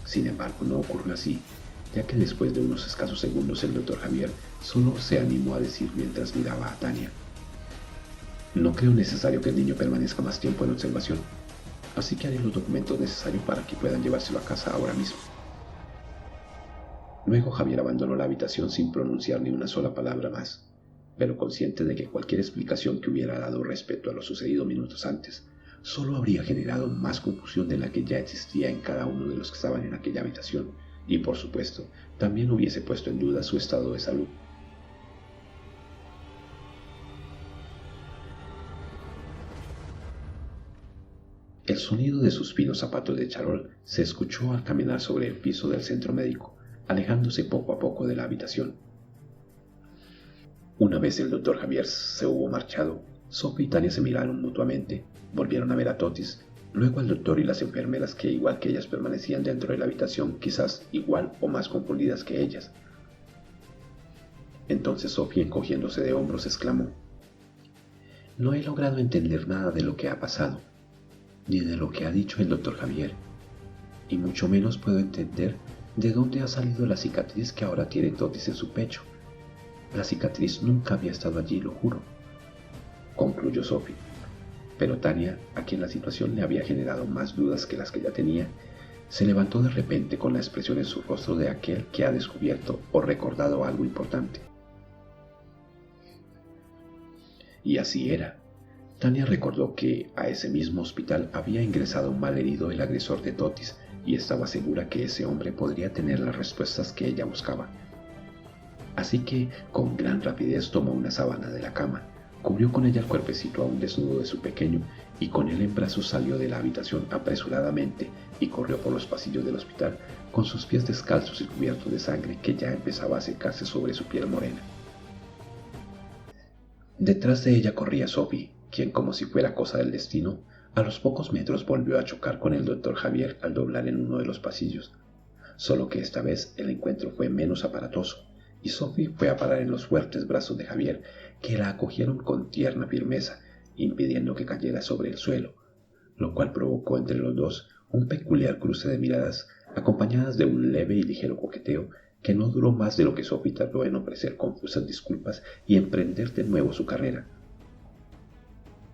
Sin embargo, no ocurrió así, ya que después de unos escasos segundos el doctor Javier solo se animó a decir mientras miraba a Tania: «No creo necesario que el niño permanezca más tiempo en observación, así que haré los documentos necesarios para que puedan llevárselo a casa ahora mismo». Luego Javier abandonó la habitación sin pronunciar ni una sola palabra más, pero consciente de que cualquier explicación que hubiera dado respecto a lo sucedido minutos antes solo habría generado más confusión de la que ya existía en cada uno de los que estaban en aquella habitación, y por supuesto también hubiese puesto en duda su estado de salud. El sonido de sus finos zapatos de charol se escuchó al caminar sobre el piso del centro médico, alejándose poco a poco de la habitación. Una vez el doctor Javier se hubo marchado, Sophie y Tania se miraron mutuamente, volvieron a ver a Totis, luego al doctor y las enfermeras que, igual que ellas, permanecían dentro de la habitación, quizás igual o más confundidas que ellas. Entonces Sophie, encogiéndose de hombros, exclamó: «No he logrado entender nada de lo que ha pasado, ni de lo que ha dicho el doctor Javier, y mucho menos puedo entender de dónde ha salido la cicatriz que ahora tiene Totis en su pecho. La cicatriz nunca había estado allí, lo juro», concluyó Sophie. Pero Tania, a quien la situación le había generado más dudas que las que ya tenía, se levantó de repente con la expresión en su rostro de aquel que ha descubierto o recordado algo importante. Y así era. Tania recordó que a ese mismo hospital había ingresado un malherido, el agresor de Totis, y estaba segura que ese hombre podría tener las respuestas que ella buscaba. Así que, con gran rapidez, tomó una sábana de la cama, cubrió con ella el cuerpecito aún desnudo de su pequeño y con él en brazos salió de la habitación apresuradamente y corrió por los pasillos del hospital con sus pies descalzos y cubiertos de sangre que ya empezaba a secarse sobre su piel morena. Detrás de ella corría Sophie, quien, como si fuera cosa del destino, a los pocos metros volvió a chocar con el doctor Javier al doblar en uno de los pasillos, solo que esta vez el encuentro fue menos aparatoso, y Sophie fue a parar en los fuertes brazos de Javier, que la acogieron con tierna firmeza, impidiendo que cayera sobre el suelo, lo cual provocó entre los dos un peculiar cruce de miradas, acompañadas de un leve y ligero coqueteo que no duró más de lo que Sophie tardó en ofrecer confusas disculpas y emprender de nuevo su carrera.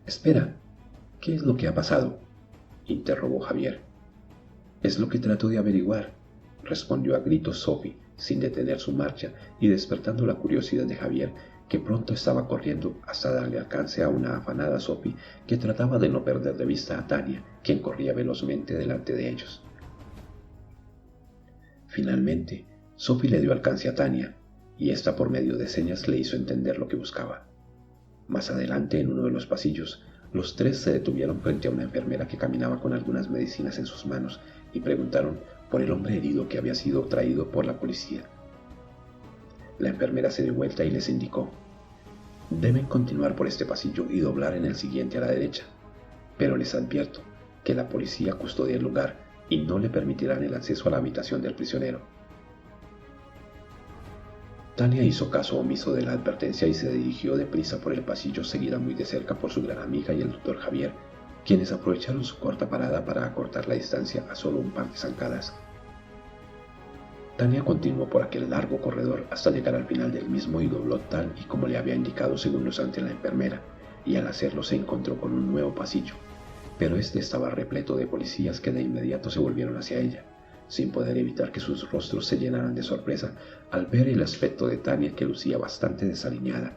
«Espera, ¿qué es lo que ha pasado?», interrogó Javier. «Es lo que trato de averiguar», respondió a gritos Sophie, sin detener su marcha y despertando la curiosidad de Javier, que pronto estaba corriendo hasta darle alcance a una afanada Sophie que trataba de no perder de vista a Tania, quien corría velozmente delante de ellos. Finalmente, Sophie le dio alcance a Tania, y ésta por medio de señas le hizo entender lo que buscaba. Más adelante, en uno de los pasillos, los tres se detuvieron frente a una enfermera que caminaba con algunas medicinas en sus manos y preguntaron por el hombre herido que había sido traído por la policía. La enfermera se dio vuelta y les indicó: «Deben continuar por este pasillo y doblar en el siguiente a la derecha, pero les advierto que la policía custodia el lugar y no le permitirán el acceso a la habitación del prisionero». Tania hizo caso omiso de la advertencia y se dirigió deprisa por el pasillo, seguida muy de cerca por su gran amiga y el doctor Javier, quienes aprovecharon su corta parada para acortar la distancia a solo un par de zancadas. Tania continuó por aquel largo corredor hasta llegar al final del mismo y dobló tal y como le había indicado segundos antes la enfermera, y al hacerlo se encontró con un nuevo pasillo, pero este estaba repleto de policías que de inmediato se volvieron hacia ella, sin poder evitar que sus rostros se llenaran de sorpresa al ver el aspecto de Tania, que lucía bastante desaliñada.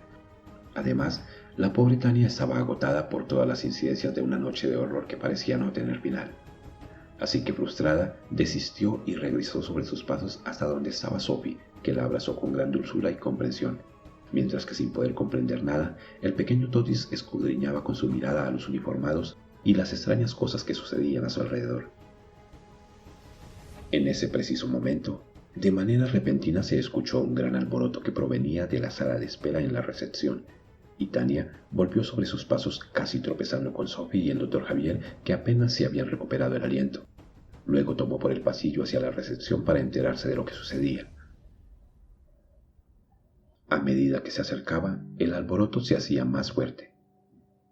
Además, la pobre Tania estaba agotada por todas las incidencias de una noche de horror que parecía no tener final. Así que, frustrada, desistió y regresó sobre sus pasos hasta donde estaba Sophie, que la abrazó con gran dulzura y comprensión, mientras que, sin poder comprender nada, el pequeño Totis escudriñaba con su mirada a los uniformados y las extrañas cosas que sucedían a su alrededor. En ese preciso momento, de manera repentina se escuchó un gran alboroto que provenía de la sala de espera en la recepción, y Tania volvió sobre sus pasos casi tropezando con Sophie y el doctor Javier, que apenas se habían recuperado el aliento. Luego tomó por el pasillo hacia la recepción para enterarse de lo que sucedía. A medida que se acercaba, el alboroto se hacía más fuerte.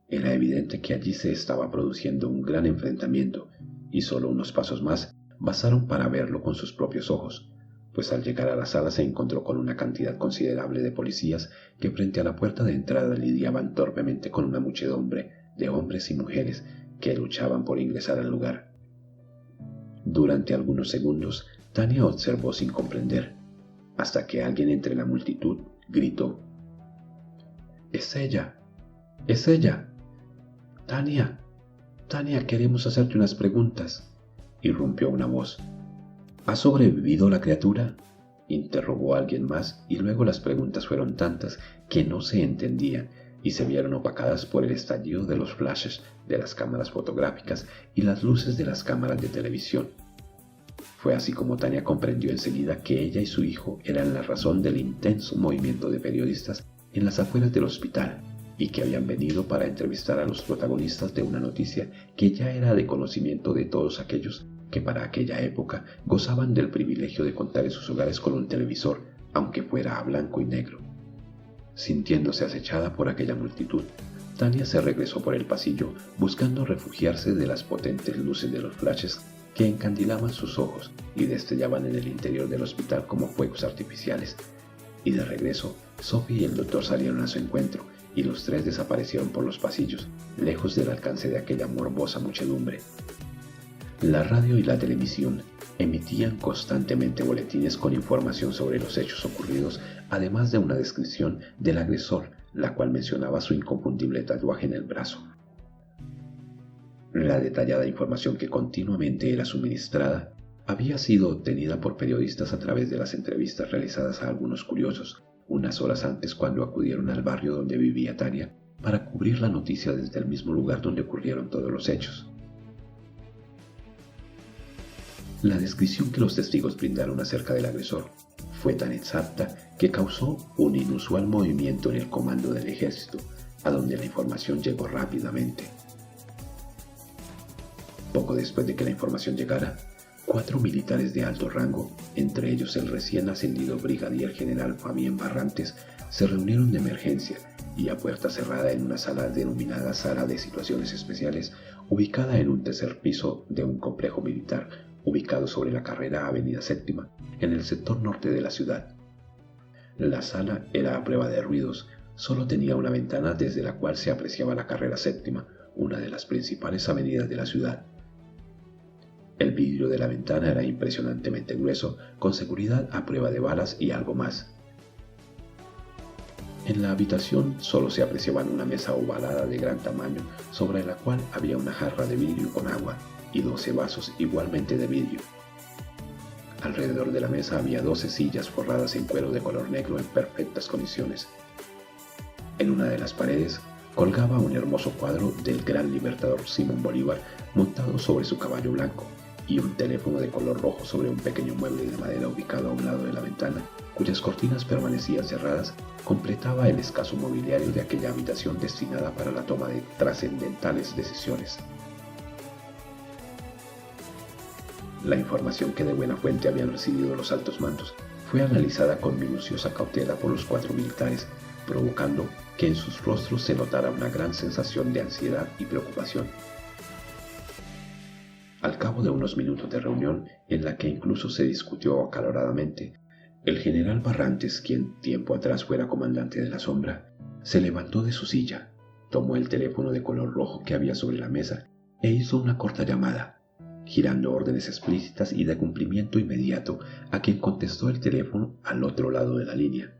Era evidente que allí se estaba produciendo un gran enfrentamiento, y solo unos pasos más bastaron para verlo con sus propios ojos, pues al llegar a la sala se encontró con una cantidad considerable de policías que frente a la puerta de entrada lidiaban torpemente con una muchedumbre de hombres y mujeres que luchaban por ingresar al lugar. Durante algunos segundos, Tania observó sin comprender, hasta que alguien entre la multitud gritó: «¡Es ella! ¡Es ella! ¡Tania! ¡Tania, queremos hacerte unas preguntas!», irrumpió una voz. «¿Ha sobrevivido la criatura?», interrogó alguien más, y luego las preguntas fueron tantas que no se entendían y se vieron opacadas por el estallido de los flashes de las cámaras fotográficas y las luces de las cámaras de televisión. Fue así como Tania comprendió enseguida que ella y su hijo eran la razón del intenso movimiento de periodistas en las afueras del hospital y que habían venido para entrevistar a los protagonistas de una noticia que ya era de conocimiento de todos aquellos que para aquella época gozaban del privilegio de contar en sus hogares con un televisor, aunque fuera a blanco y negro. Sintiéndose acechada por aquella multitud, Tania se regresó por el pasillo buscando refugiarse de las potentes luces de los flashes que encandilaban sus ojos y destellaban en el interior del hospital como fuegos artificiales. Y de regreso, Sophie y el doctor salieron a su encuentro, y los tres desaparecieron por los pasillos, lejos del alcance de aquella morbosa muchedumbre. La radio y la televisión emitían constantemente boletines con información sobre los hechos ocurridos, además de una descripción del agresor, la cual mencionaba su inconfundible tatuaje en el brazo. La detallada información que continuamente era suministrada había sido obtenida por periodistas a través de las entrevistas realizadas a algunos curiosos unas horas antes, cuando acudieron al barrio donde vivía Tania para cubrir la noticia desde el mismo lugar donde ocurrieron todos los hechos. La descripción que los testigos brindaron acerca del agresor fue tan exacta que causó un inusual movimiento en el comando del ejército, a donde la información llegó rápidamente. Poco después de que la información llegara, 4 militares de alto rango, entre ellos el recién ascendido brigadier general Fabián Barrantes, se reunieron de emergencia y a puerta cerrada en una sala denominada Sala de Situaciones Especiales, ubicada en un tercer piso de un complejo militar ubicado sobre la carrera Avenida Séptima, en el sector norte de la ciudad. La sala era a prueba de ruidos, solo tenía una ventana desde la cual se apreciaba la carrera Séptima, una de las principales avenidas de la ciudad. El vidrio de la ventana era impresionantemente grueso, con seguridad a prueba de balas y algo más. En la habitación solo se apreciaban una mesa ovalada de gran tamaño, sobre la cual había una jarra de vidrio con agua y 12 vasos igualmente de vidrio. Alrededor de la mesa había 12 sillas forradas en cuero de color negro en perfectas condiciones. En una de las paredes colgaba un hermoso cuadro del gran libertador Simón Bolívar montado sobre su caballo blanco, y un teléfono de color rojo sobre un pequeño mueble de madera ubicado a un lado de la ventana, cuyas cortinas permanecían cerradas, completaba el escaso mobiliario de aquella habitación destinada para la toma de trascendentales decisiones. La información que de buena fuente habían recibido los altos mandos fue analizada con minuciosa cautela por los 4 militares, provocando que en sus rostros se notara una gran sensación de ansiedad y preocupación. Al cabo de unos minutos de reunión, en la que incluso se discutió acaloradamente, el general Barrantes, quien tiempo atrás fuera comandante de la Sombra, se levantó de su silla, tomó el teléfono de color rojo que había sobre la mesa e hizo una corta llamada, girando órdenes explícitas y de cumplimiento inmediato a quien contestó el teléfono al otro lado de la línea.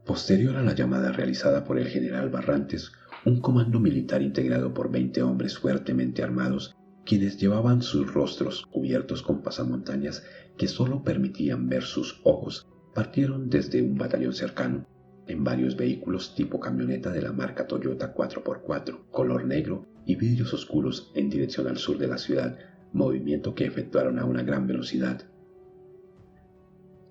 Posterior a la llamada realizada por el general Barrantes, un comando militar integrado por 20 hombres fuertemente armados, quienes llevaban sus rostros cubiertos con pasamontañas que solo permitían ver sus ojos, partieron desde un batallón cercano, en varios vehículos tipo camioneta de la marca Toyota 4x4, color negro y vidrios oscuros en dirección al sur de la ciudad, movimiento que efectuaron a una gran velocidad.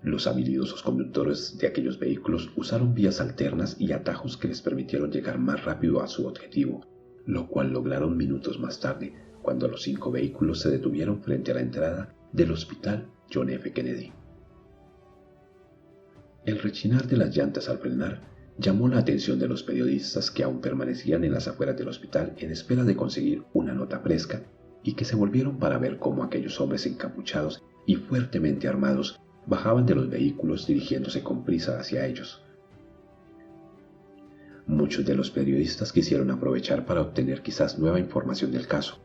Los habilidosos conductores de aquellos vehículos usaron vías alternas y atajos que les permitieron llegar más rápido a su objetivo, lo cual lograron minutos más tarde, cuando los 5 vehículos se detuvieron frente a la entrada del Hospital John F. Kennedy. El rechinar de las llantas al frenar llamó la atención de los periodistas que aún permanecían en las afueras del hospital en espera de conseguir una nota fresca y que se volvieron para ver cómo aquellos hombres encapuchados y fuertemente armados bajaban de los vehículos dirigiéndose con prisa hacia ellos. Muchos de los periodistas quisieron aprovechar para obtener quizás nueva información del caso,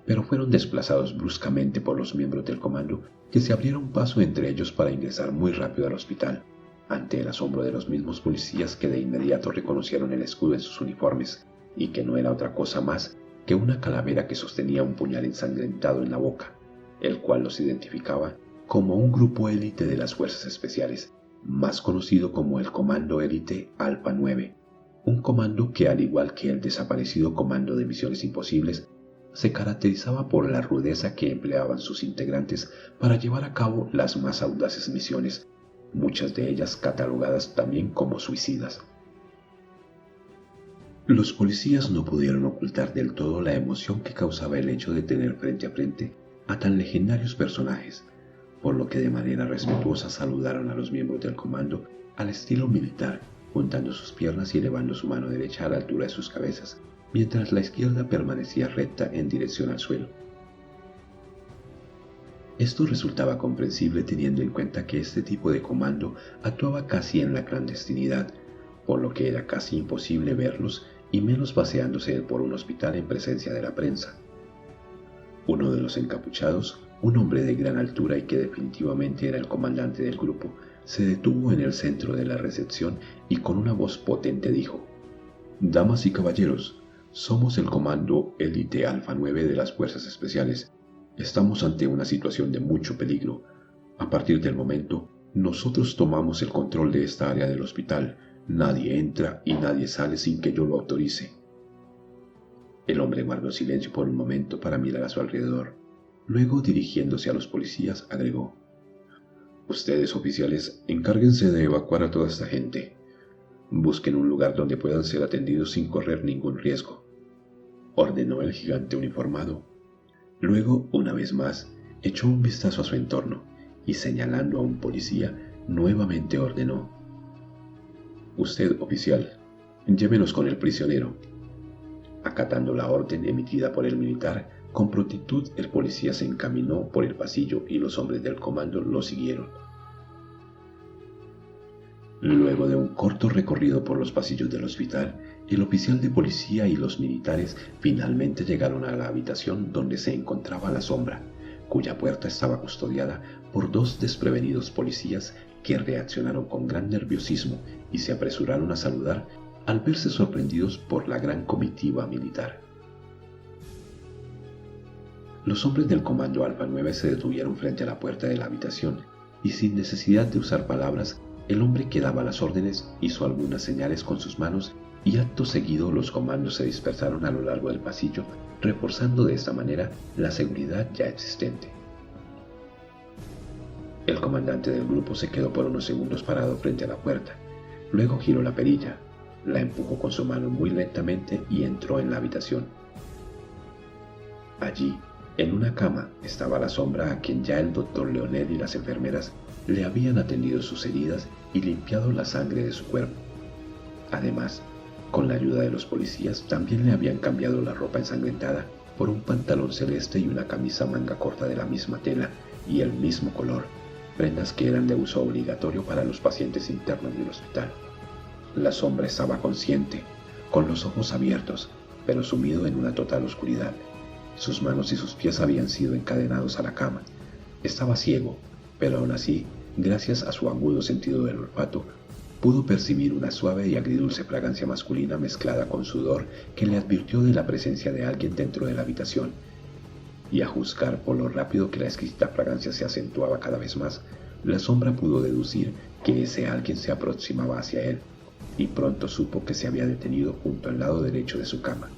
pero fueron desplazados bruscamente por los miembros del comando que se abrieron paso entre ellos para ingresar muy rápido al hospital, ante el asombro de los mismos policías que de inmediato reconocieron el escudo en sus uniformes y que no era otra cosa más que una calavera que sostenía un puñal ensangrentado en la boca, el cual los identificaba como un grupo élite de las Fuerzas Especiales, más conocido como el Comando Élite Alfa 9, un comando que, al igual que el desaparecido Comando de Misiones Imposibles, se caracterizaba por la rudeza que empleaban sus integrantes para llevar a cabo las más audaces misiones, muchas de ellas catalogadas también como suicidas. Los policías no pudieron ocultar del todo la emoción que causaba el hecho de tener frente a frente a tan legendarios personajes, por lo que de manera respetuosa saludaron a los miembros del comando al estilo militar, juntando sus piernas y elevando su mano derecha a la altura de sus cabezas, mientras la izquierda permanecía recta en dirección al suelo. Esto resultaba comprensible teniendo en cuenta que este tipo de comando actuaba casi en la clandestinidad, por lo que era casi imposible verlos y menos paseándose por un hospital en presencia de la prensa. Uno de los encapuchados, un hombre de gran altura y que definitivamente era el comandante del grupo, se detuvo en el centro de la recepción y con una voz potente dijo: «Damas y caballeros, somos el Comando Élite Alfa 9 de las Fuerzas Especiales. Estamos ante una situación de mucho peligro. A partir del momento, nosotros tomamos el control de esta área del hospital. Nadie entra y nadie sale sin que yo lo autorice». El hombre guardó silencio por un momento para mirar a su alrededor. Luego, dirigiéndose a los policías, agregó: «Ustedes, oficiales, encárguense de evacuar a toda esta gente. Busquen un lugar donde puedan ser atendidos sin correr ningún riesgo», ordenó el gigante uniformado. Luego, una vez más, echó un vistazo a su entorno y, señalando a un policía, nuevamente ordenó: «Usted, oficial, llévenos con el prisionero». Acatando la orden emitida por el militar, con prontitud el policía se encaminó por el pasillo y los hombres del comando lo siguieron. Luego de un corto recorrido por los pasillos del hospital, el oficial de policía y los militares finalmente llegaron a la habitación donde se encontraba la sombra, cuya puerta estaba custodiada por 2 desprevenidos policías que reaccionaron con gran nerviosismo y se apresuraron a saludar al verse sorprendidos por la gran comitiva militar. Los hombres del Comando Alfa 9 se detuvieron frente a la puerta de la habitación y, sin necesidad de usar palabras, el hombre que daba las órdenes hizo algunas señales con sus manos y acto seguido los comandos se dispersaron a lo largo del pasillo, reforzando de esta manera la seguridad ya existente. El comandante del grupo se quedó por unos segundos parado frente a la puerta. Luego giró la perilla, la empujó con su mano muy lentamente y entró en la habitación. Allí, en una cama, estaba la sombra a quien ya el doctor Leonel y las enfermeras le habían atendido sus heridas y limpiado la sangre de su cuerpo. Además, con la ayuda de los policías, también le habían cambiado la ropa ensangrentada por un pantalón celeste y una camisa manga corta de la misma tela y el mismo color, prendas que eran de uso obligatorio para los pacientes internos del hospital. La sombra estaba consciente, con los ojos abiertos, pero sumido en una total oscuridad. Sus manos y sus pies habían sido encadenados a la cama. Estaba ciego, pero aún así, gracias a su agudo sentido del olfato, pudo percibir una suave y agridulce fragancia masculina mezclada con sudor que le advirtió de la presencia de alguien dentro de la habitación. Y a juzgar por lo rápido que la exquisita fragancia se acentuaba cada vez más, la sombra pudo deducir que ese alguien se aproximaba hacia él. y pronto supo que se había detenido junto al lado derecho de su cama.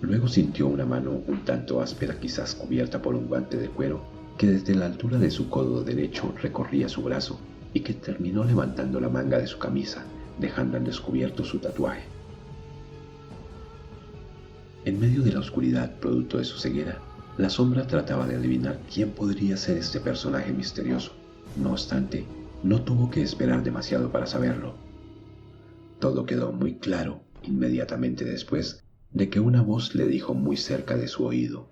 Luego sintió una mano un tanto áspera, quizás cubierta por un guante de cuero, que desde la altura de su codo derecho recorría su brazo y que terminó levantando la manga de su camisa, dejando al descubierto su tatuaje. En medio de la oscuridad producto de su ceguera, la sombra trataba de adivinar quién podría ser este personaje misterioso. No obstante, no tuvo que esperar demasiado para saberlo. Todo quedó muy claro inmediatamente después de que una voz le dijo muy cerca de su oído: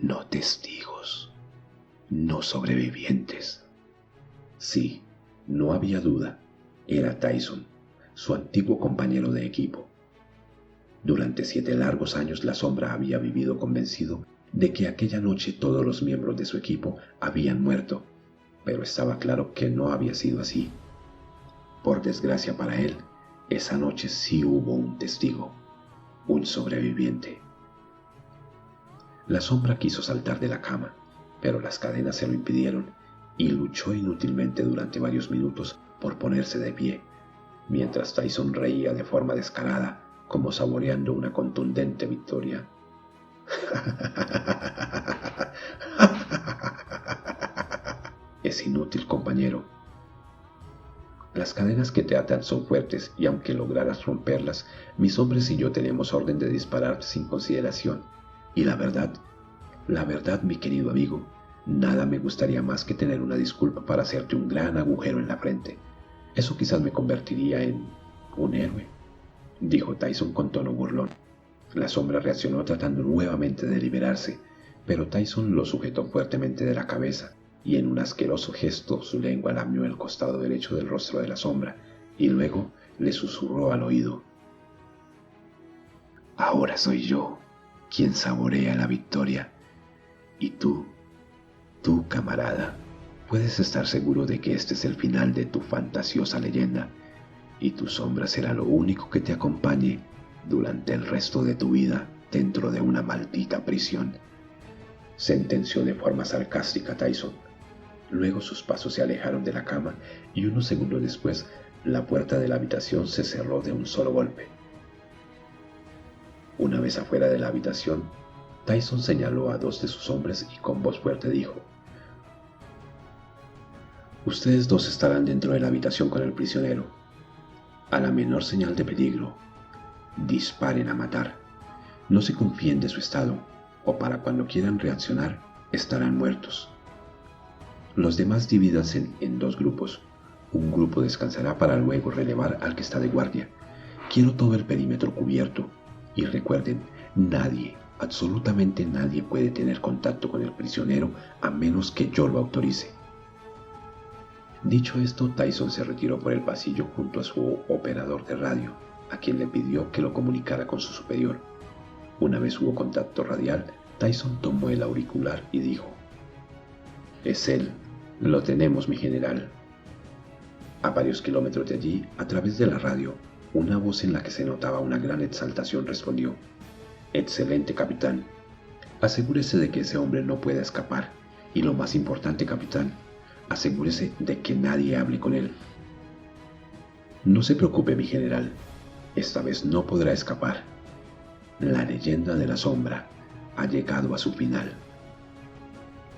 no testigos, no sobrevivientes. Sí, no había duda, era Tyson, su antiguo compañero de equipo. Durante 7 largos años la sombra había vivido convencido de que aquella noche todos los miembros de su equipo habían muerto, pero estaba claro que no había sido así. Por desgracia para él, esa noche sí hubo un testigo, un sobreviviente. La sombra quiso saltar de la cama, pero las cadenas se lo impidieron y luchó inútilmente durante varios minutos por ponerse de pie, mientras Tyson reía de forma descarada, como saboreando una contundente victoria. Es inútil, compañero. Las cadenas que te atan son fuertes y aunque lograras romperlas, mis hombres y yo tenemos orden de dispararte sin consideración. Y la verdad, mi querido amigo, nada me gustaría más que tener una disculpa para hacerte un gran agujero en la frente. Eso quizás me convertiría en un héroe, dijo Tyson con tono burlón. La sombra reaccionó tratando nuevamente de liberarse, pero Tyson lo sujetó fuertemente de la cabeza y en un asqueroso gesto su lengua lamió el costado derecho del rostro de la sombra y luego le susurró al oído: ahora soy yo quien saborea la victoria y tú, camarada, puedes estar seguro de que este es el final de tu fantasiosa leyenda y tu sombra será lo único que te acompañe durante el resto de tu vida dentro de una maldita prisión, sentenció de forma sarcástica Tyson. Luego sus pasos se alejaron de la cama y unos segundos después la puerta de la habitación se cerró de un solo golpe. Una vez afuera de la habitación, Tyson señaló a 2 de sus hombres y con voz fuerte dijo: ustedes 2 estarán dentro de la habitación con el prisionero. A la menor señal de peligro, disparen a matar. No se confíen de su estado, o para cuando quieran reaccionar, estarán muertos. Los demás divídanse en 2 grupos. Un grupo descansará para luego relevar al que está de guardia. Quiero todo el perímetro cubierto. Y recuerden, nadie, absolutamente nadie puede tener contacto con el prisionero a menos que yo lo autorice. Dicho esto, Tyson se retiró por el pasillo junto a su operador de radio, a quien le pidió que lo comunicara con su superior. Una vez hubo contacto radial, Tyson tomó el auricular y dijo: es él, lo tenemos, mi general. A varios kilómetros de allí, a través de la radio, una voz en la que se notaba una gran exaltación respondió: excelente, capitán. Asegúrese de que ese hombre no pueda escapar, y lo más importante, capitán, asegúrese de que nadie hable con él. No se preocupe, mi general, esta vez no podrá escapar. La leyenda de la sombra ha llegado a su final,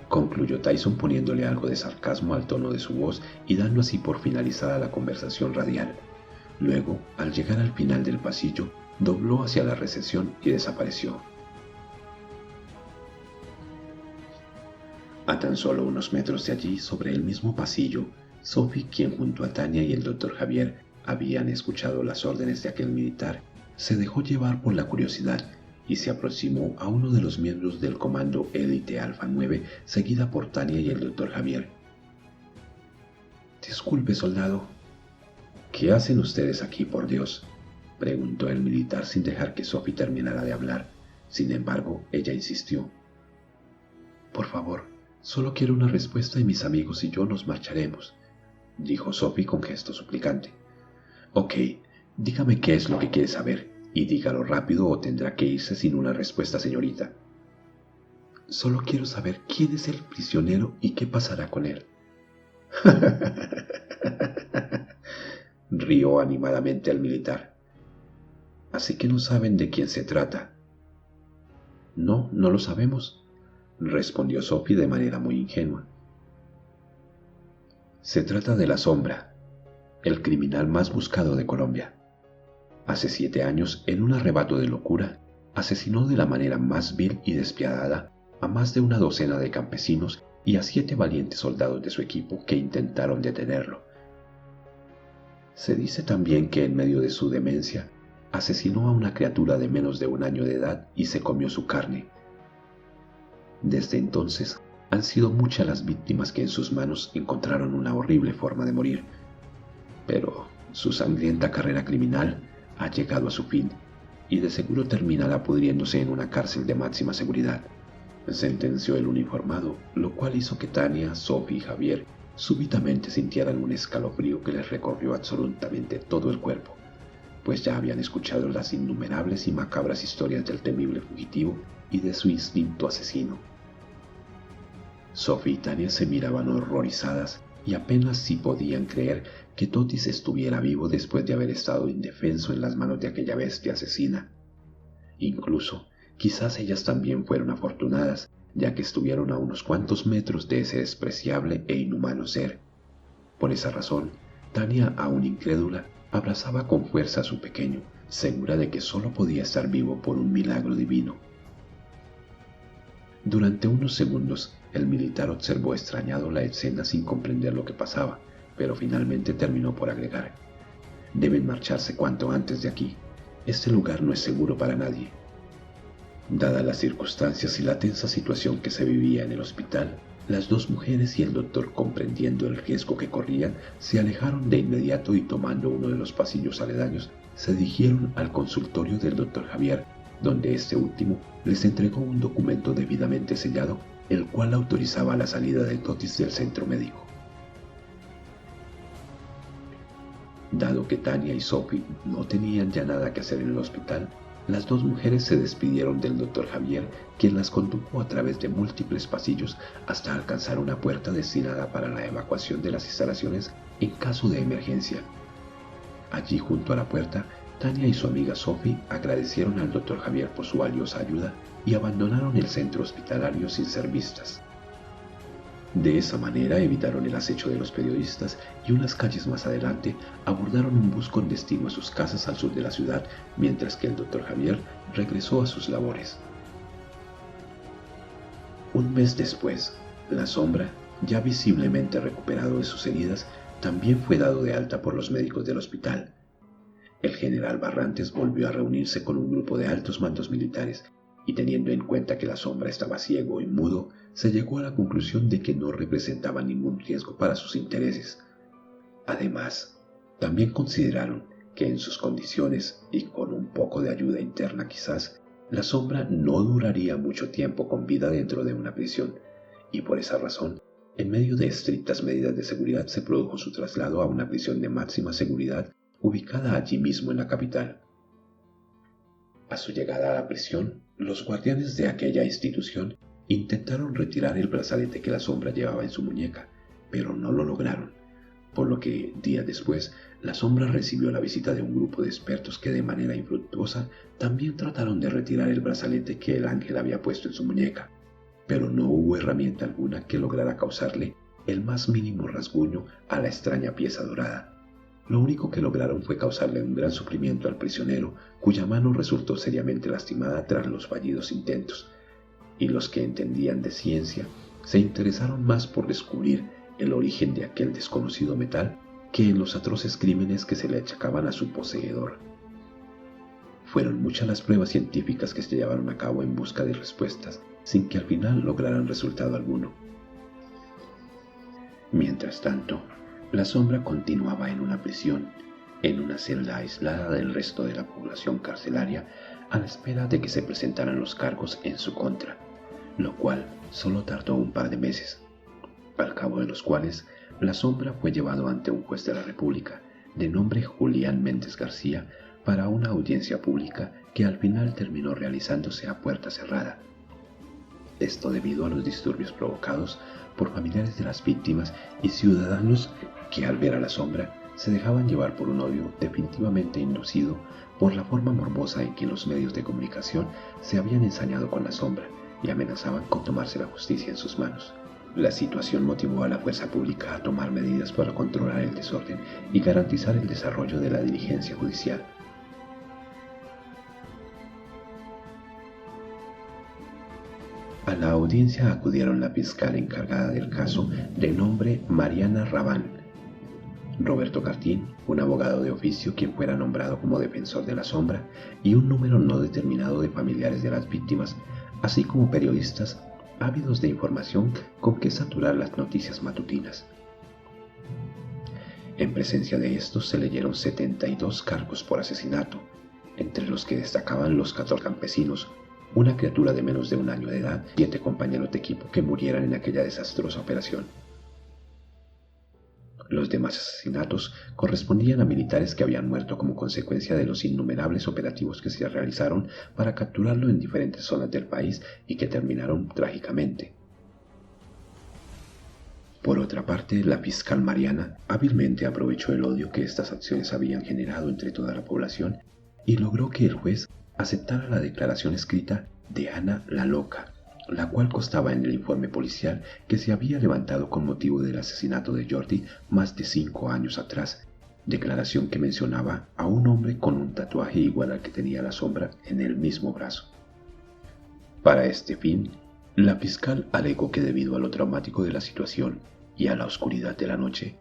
concluyó Tyson poniéndole algo de sarcasmo al tono de su voz y dando así por finalizada la conversación radial. Luego, al llegar al final del pasillo, dobló hacia la recepción y desapareció. A tan solo unos metros de allí, sobre el mismo pasillo, Sophie, quien junto a Tania y el Dr. Javier habían escuchado las órdenes de aquel militar, se dejó llevar por la curiosidad y se aproximó a uno de los miembros del comando Élite Alfa 9, seguida por Tania y el Dr. Javier. Disculpe, soldado. ¿Qué hacen ustedes aquí, por Dios?, preguntó el militar sin dejar que Sophie terminara de hablar. Sin embargo, ella insistió: por favor, solo quiero una respuesta y mis amigos y yo nos marcharemos, dijo Sophie con gesto suplicante. Ok, dígame qué es lo que quiere saber, y dígalo rápido o tendrá que irse sin una respuesta, señorita. Solo quiero saber quién es el prisionero y qué pasará con él. rió animadamente al militar. «Así que no saben de quién se trata». «No, no lo sabemos», respondió Sophie de manera muy ingenua. «Se trata de la Sombra, el criminal más buscado de Colombia. Hace 7 años, en un arrebato de locura, asesinó de la manera más vil y despiadada a más de una docena de campesinos y a 7 valientes soldados de su equipo que intentaron detenerlo. Se dice también que en medio de su demencia asesinó a una criatura de menos de 1 año de edad y se comió su carne. Desde entonces han sido muchas las víctimas que en sus manos encontraron una horrible forma de morir, pero su sangrienta carrera criminal ha llegado a su fin y de seguro terminará pudriéndose en una cárcel de máxima seguridad», sentenció el uniformado, lo cual hizo que Tania, Sophie y Javier súbitamente sintieran un escalofrío que les recorrió absolutamente todo el cuerpo, pues ya habían escuchado las innumerables y macabras historias del temible fugitivo y de su instinto asesino. Sophie y Tania se miraban horrorizadas y apenas si podían creer que Totis estuviera vivo después de haber estado indefenso en las manos de aquella bestia asesina. Incluso, quizás ellas también fueron afortunadas, ya que estuvieron a unos cuantos metros de ese despreciable e inhumano ser. Por esa razón, Tania, aún incrédula, abrazaba con fuerza a su pequeño, segura de que solo podía estar vivo por un milagro divino. Durante unos segundos, el militar observó extrañado la escena sin comprender lo que pasaba, pero finalmente terminó por agregar: «Deben marcharse cuanto antes de aquí. Este lugar no es seguro para nadie». Dadas las circunstancias y la tensa situación que se vivía en el hospital, las 2 mujeres y el doctor, comprendiendo el riesgo que corrían, se alejaron de inmediato y, tomando uno de los pasillos aledaños, se dirigieron al consultorio del doctor Javier, donde este último les entregó un documento debidamente sellado, el cual autorizaba la salida de Totis del centro médico. Dado que Tania y Sophie no tenían ya nada que hacer en el hospital, las 2 mujeres se despidieron del doctor Javier, quien las condujo a través de múltiples pasillos hasta alcanzar una puerta destinada para la evacuación de las instalaciones en caso de emergencia. Allí, junto a la puerta, Tania y su amiga Sophie agradecieron al doctor Javier por su valiosa ayuda y abandonaron el centro hospitalario sin ser vistas. De esa manera evitaron el acecho de los periodistas y unas calles más adelante abordaron un bus con destino a sus casas al sur de la ciudad, mientras que el doctor Javier regresó a sus labores. Un mes después, la Sombra, ya visiblemente recuperado de sus heridas, también fue dado de alta por los médicos del hospital. El general Barrantes volvió a reunirse con un grupo de altos mandos militares y, teniendo en cuenta que la Sombra estaba ciego y mudo, se llegó a la conclusión de que no representaba ningún riesgo para sus intereses. Además, también consideraron que en sus condiciones y con un poco de ayuda interna quizás, la Sombra no duraría mucho tiempo con vida dentro de una prisión, y por esa razón, en medio de estrictas medidas de seguridad, se produjo su traslado a una prisión de máxima seguridad ubicada allí mismo en la capital. A su llegada a la prisión, los guardianes de aquella institución intentaron retirar el brazalete que la Sombra llevaba en su muñeca, pero no lo lograron, por lo que, días después, la Sombra recibió la visita de un grupo de expertos que, de manera infructuosa, también trataron de retirar el brazalete que el ángel había puesto en su muñeca, pero no hubo herramienta alguna que lograra causarle el más mínimo rasguño a la extraña pieza dorada. Lo único que lograron fue causarle un gran sufrimiento al prisionero, cuya mano resultó seriamente lastimada tras los fallidos intentos, y los que entendían de ciencia se interesaron más por descubrir el origen de aquel desconocido metal que en los atroces crímenes que se le achacaban a su poseedor. Fueron muchas las pruebas científicas que se llevaron a cabo en busca de respuestas, sin que al final lograran resultado alguno. Mientras tanto, la Sombra continuaba en una prisión, en una celda aislada del resto de la población carcelaria, a la espera de que se presentaran los cargos en su contra, lo cual solo tardó un par de meses, al cabo de los cuales la Sombra fue llevado ante un juez de la República, de nombre Julián Méndez García, para una audiencia pública que al final terminó realizándose a puerta cerrada. Esto debido a los disturbios provocados por familiares de las víctimas y ciudadanos que, al ver a la Sombra, se dejaban llevar por un odio definitivamente inducido por la forma morbosa en que los medios de comunicación se habían ensañado con la sombra y amenazaban con tomarse la justicia en sus manos. La situación motivó a la fuerza pública a tomar medidas para controlar el desorden y garantizar el desarrollo de la diligencia judicial. A la audiencia acudieron la fiscal encargada del caso, de nombre Mariana Rabán, Roberto Cartín, un abogado de oficio quien fuera nombrado como defensor de la sombra, y un número no determinado de familiares de las víctimas, así como periodistas ávidos de información con que saturar las noticias matutinas. En presencia de estos se leyeron 72 cargos por asesinato, entre los que destacaban los 14 campesinos, una criatura de menos de un año de edad, 7 compañeros de equipo que murieran en aquella desastrosa operación. Los demás asesinatos correspondían a militares que habían muerto como consecuencia de los innumerables operativos que se realizaron para capturarlo en diferentes zonas del país y que terminaron trágicamente. Por otra parte, la fiscal Mariana hábilmente aprovechó el odio que estas acciones habían generado entre toda la población y logró que el juez aceptara la declaración escrita de Ana la Loca, la cual constaba en el informe policial que se había levantado con motivo del asesinato de Jordi más de 5 años atrás, declaración que mencionaba a un hombre con un tatuaje igual al que tenía la sombra en el mismo brazo. Para este fin, la fiscal alegó que debido a lo traumático de la situación y a la oscuridad de la noche,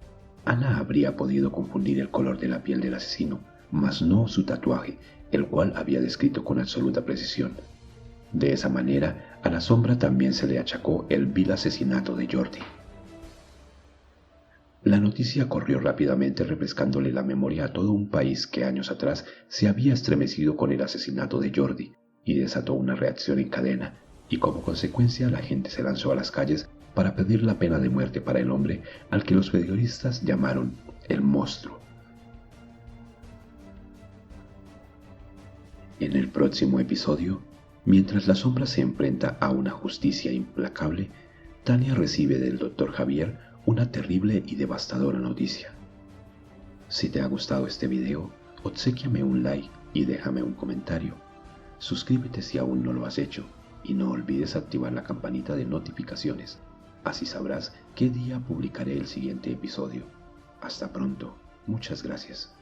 Ana habría podido confundir el color de la piel del asesino, mas no su tatuaje, el cual había descrito con absoluta precisión. De esa manera, a la sombra también se le achacó el vil asesinato de Jordi. La noticia corrió rápidamente, refrescándole la memoria a todo un país que años atrás se había estremecido con el asesinato de Jordi y desató una reacción en cadena, y como consecuencia la gente se lanzó a las calles para pedir la pena de muerte para el hombre al que los periodistas llamaron el monstruo. En el próximo episodio, mientras la sombra se enfrenta a una justicia implacable, Tania recibe del Dr. Javier una terrible y devastadora noticia. Si te ha gustado este video, obséquiame un like y déjame un comentario. Suscríbete si aún no lo has hecho y no olvides activar la campanita de notificaciones. Así sabrás qué día publicaré el siguiente episodio. Hasta pronto. Muchas gracias.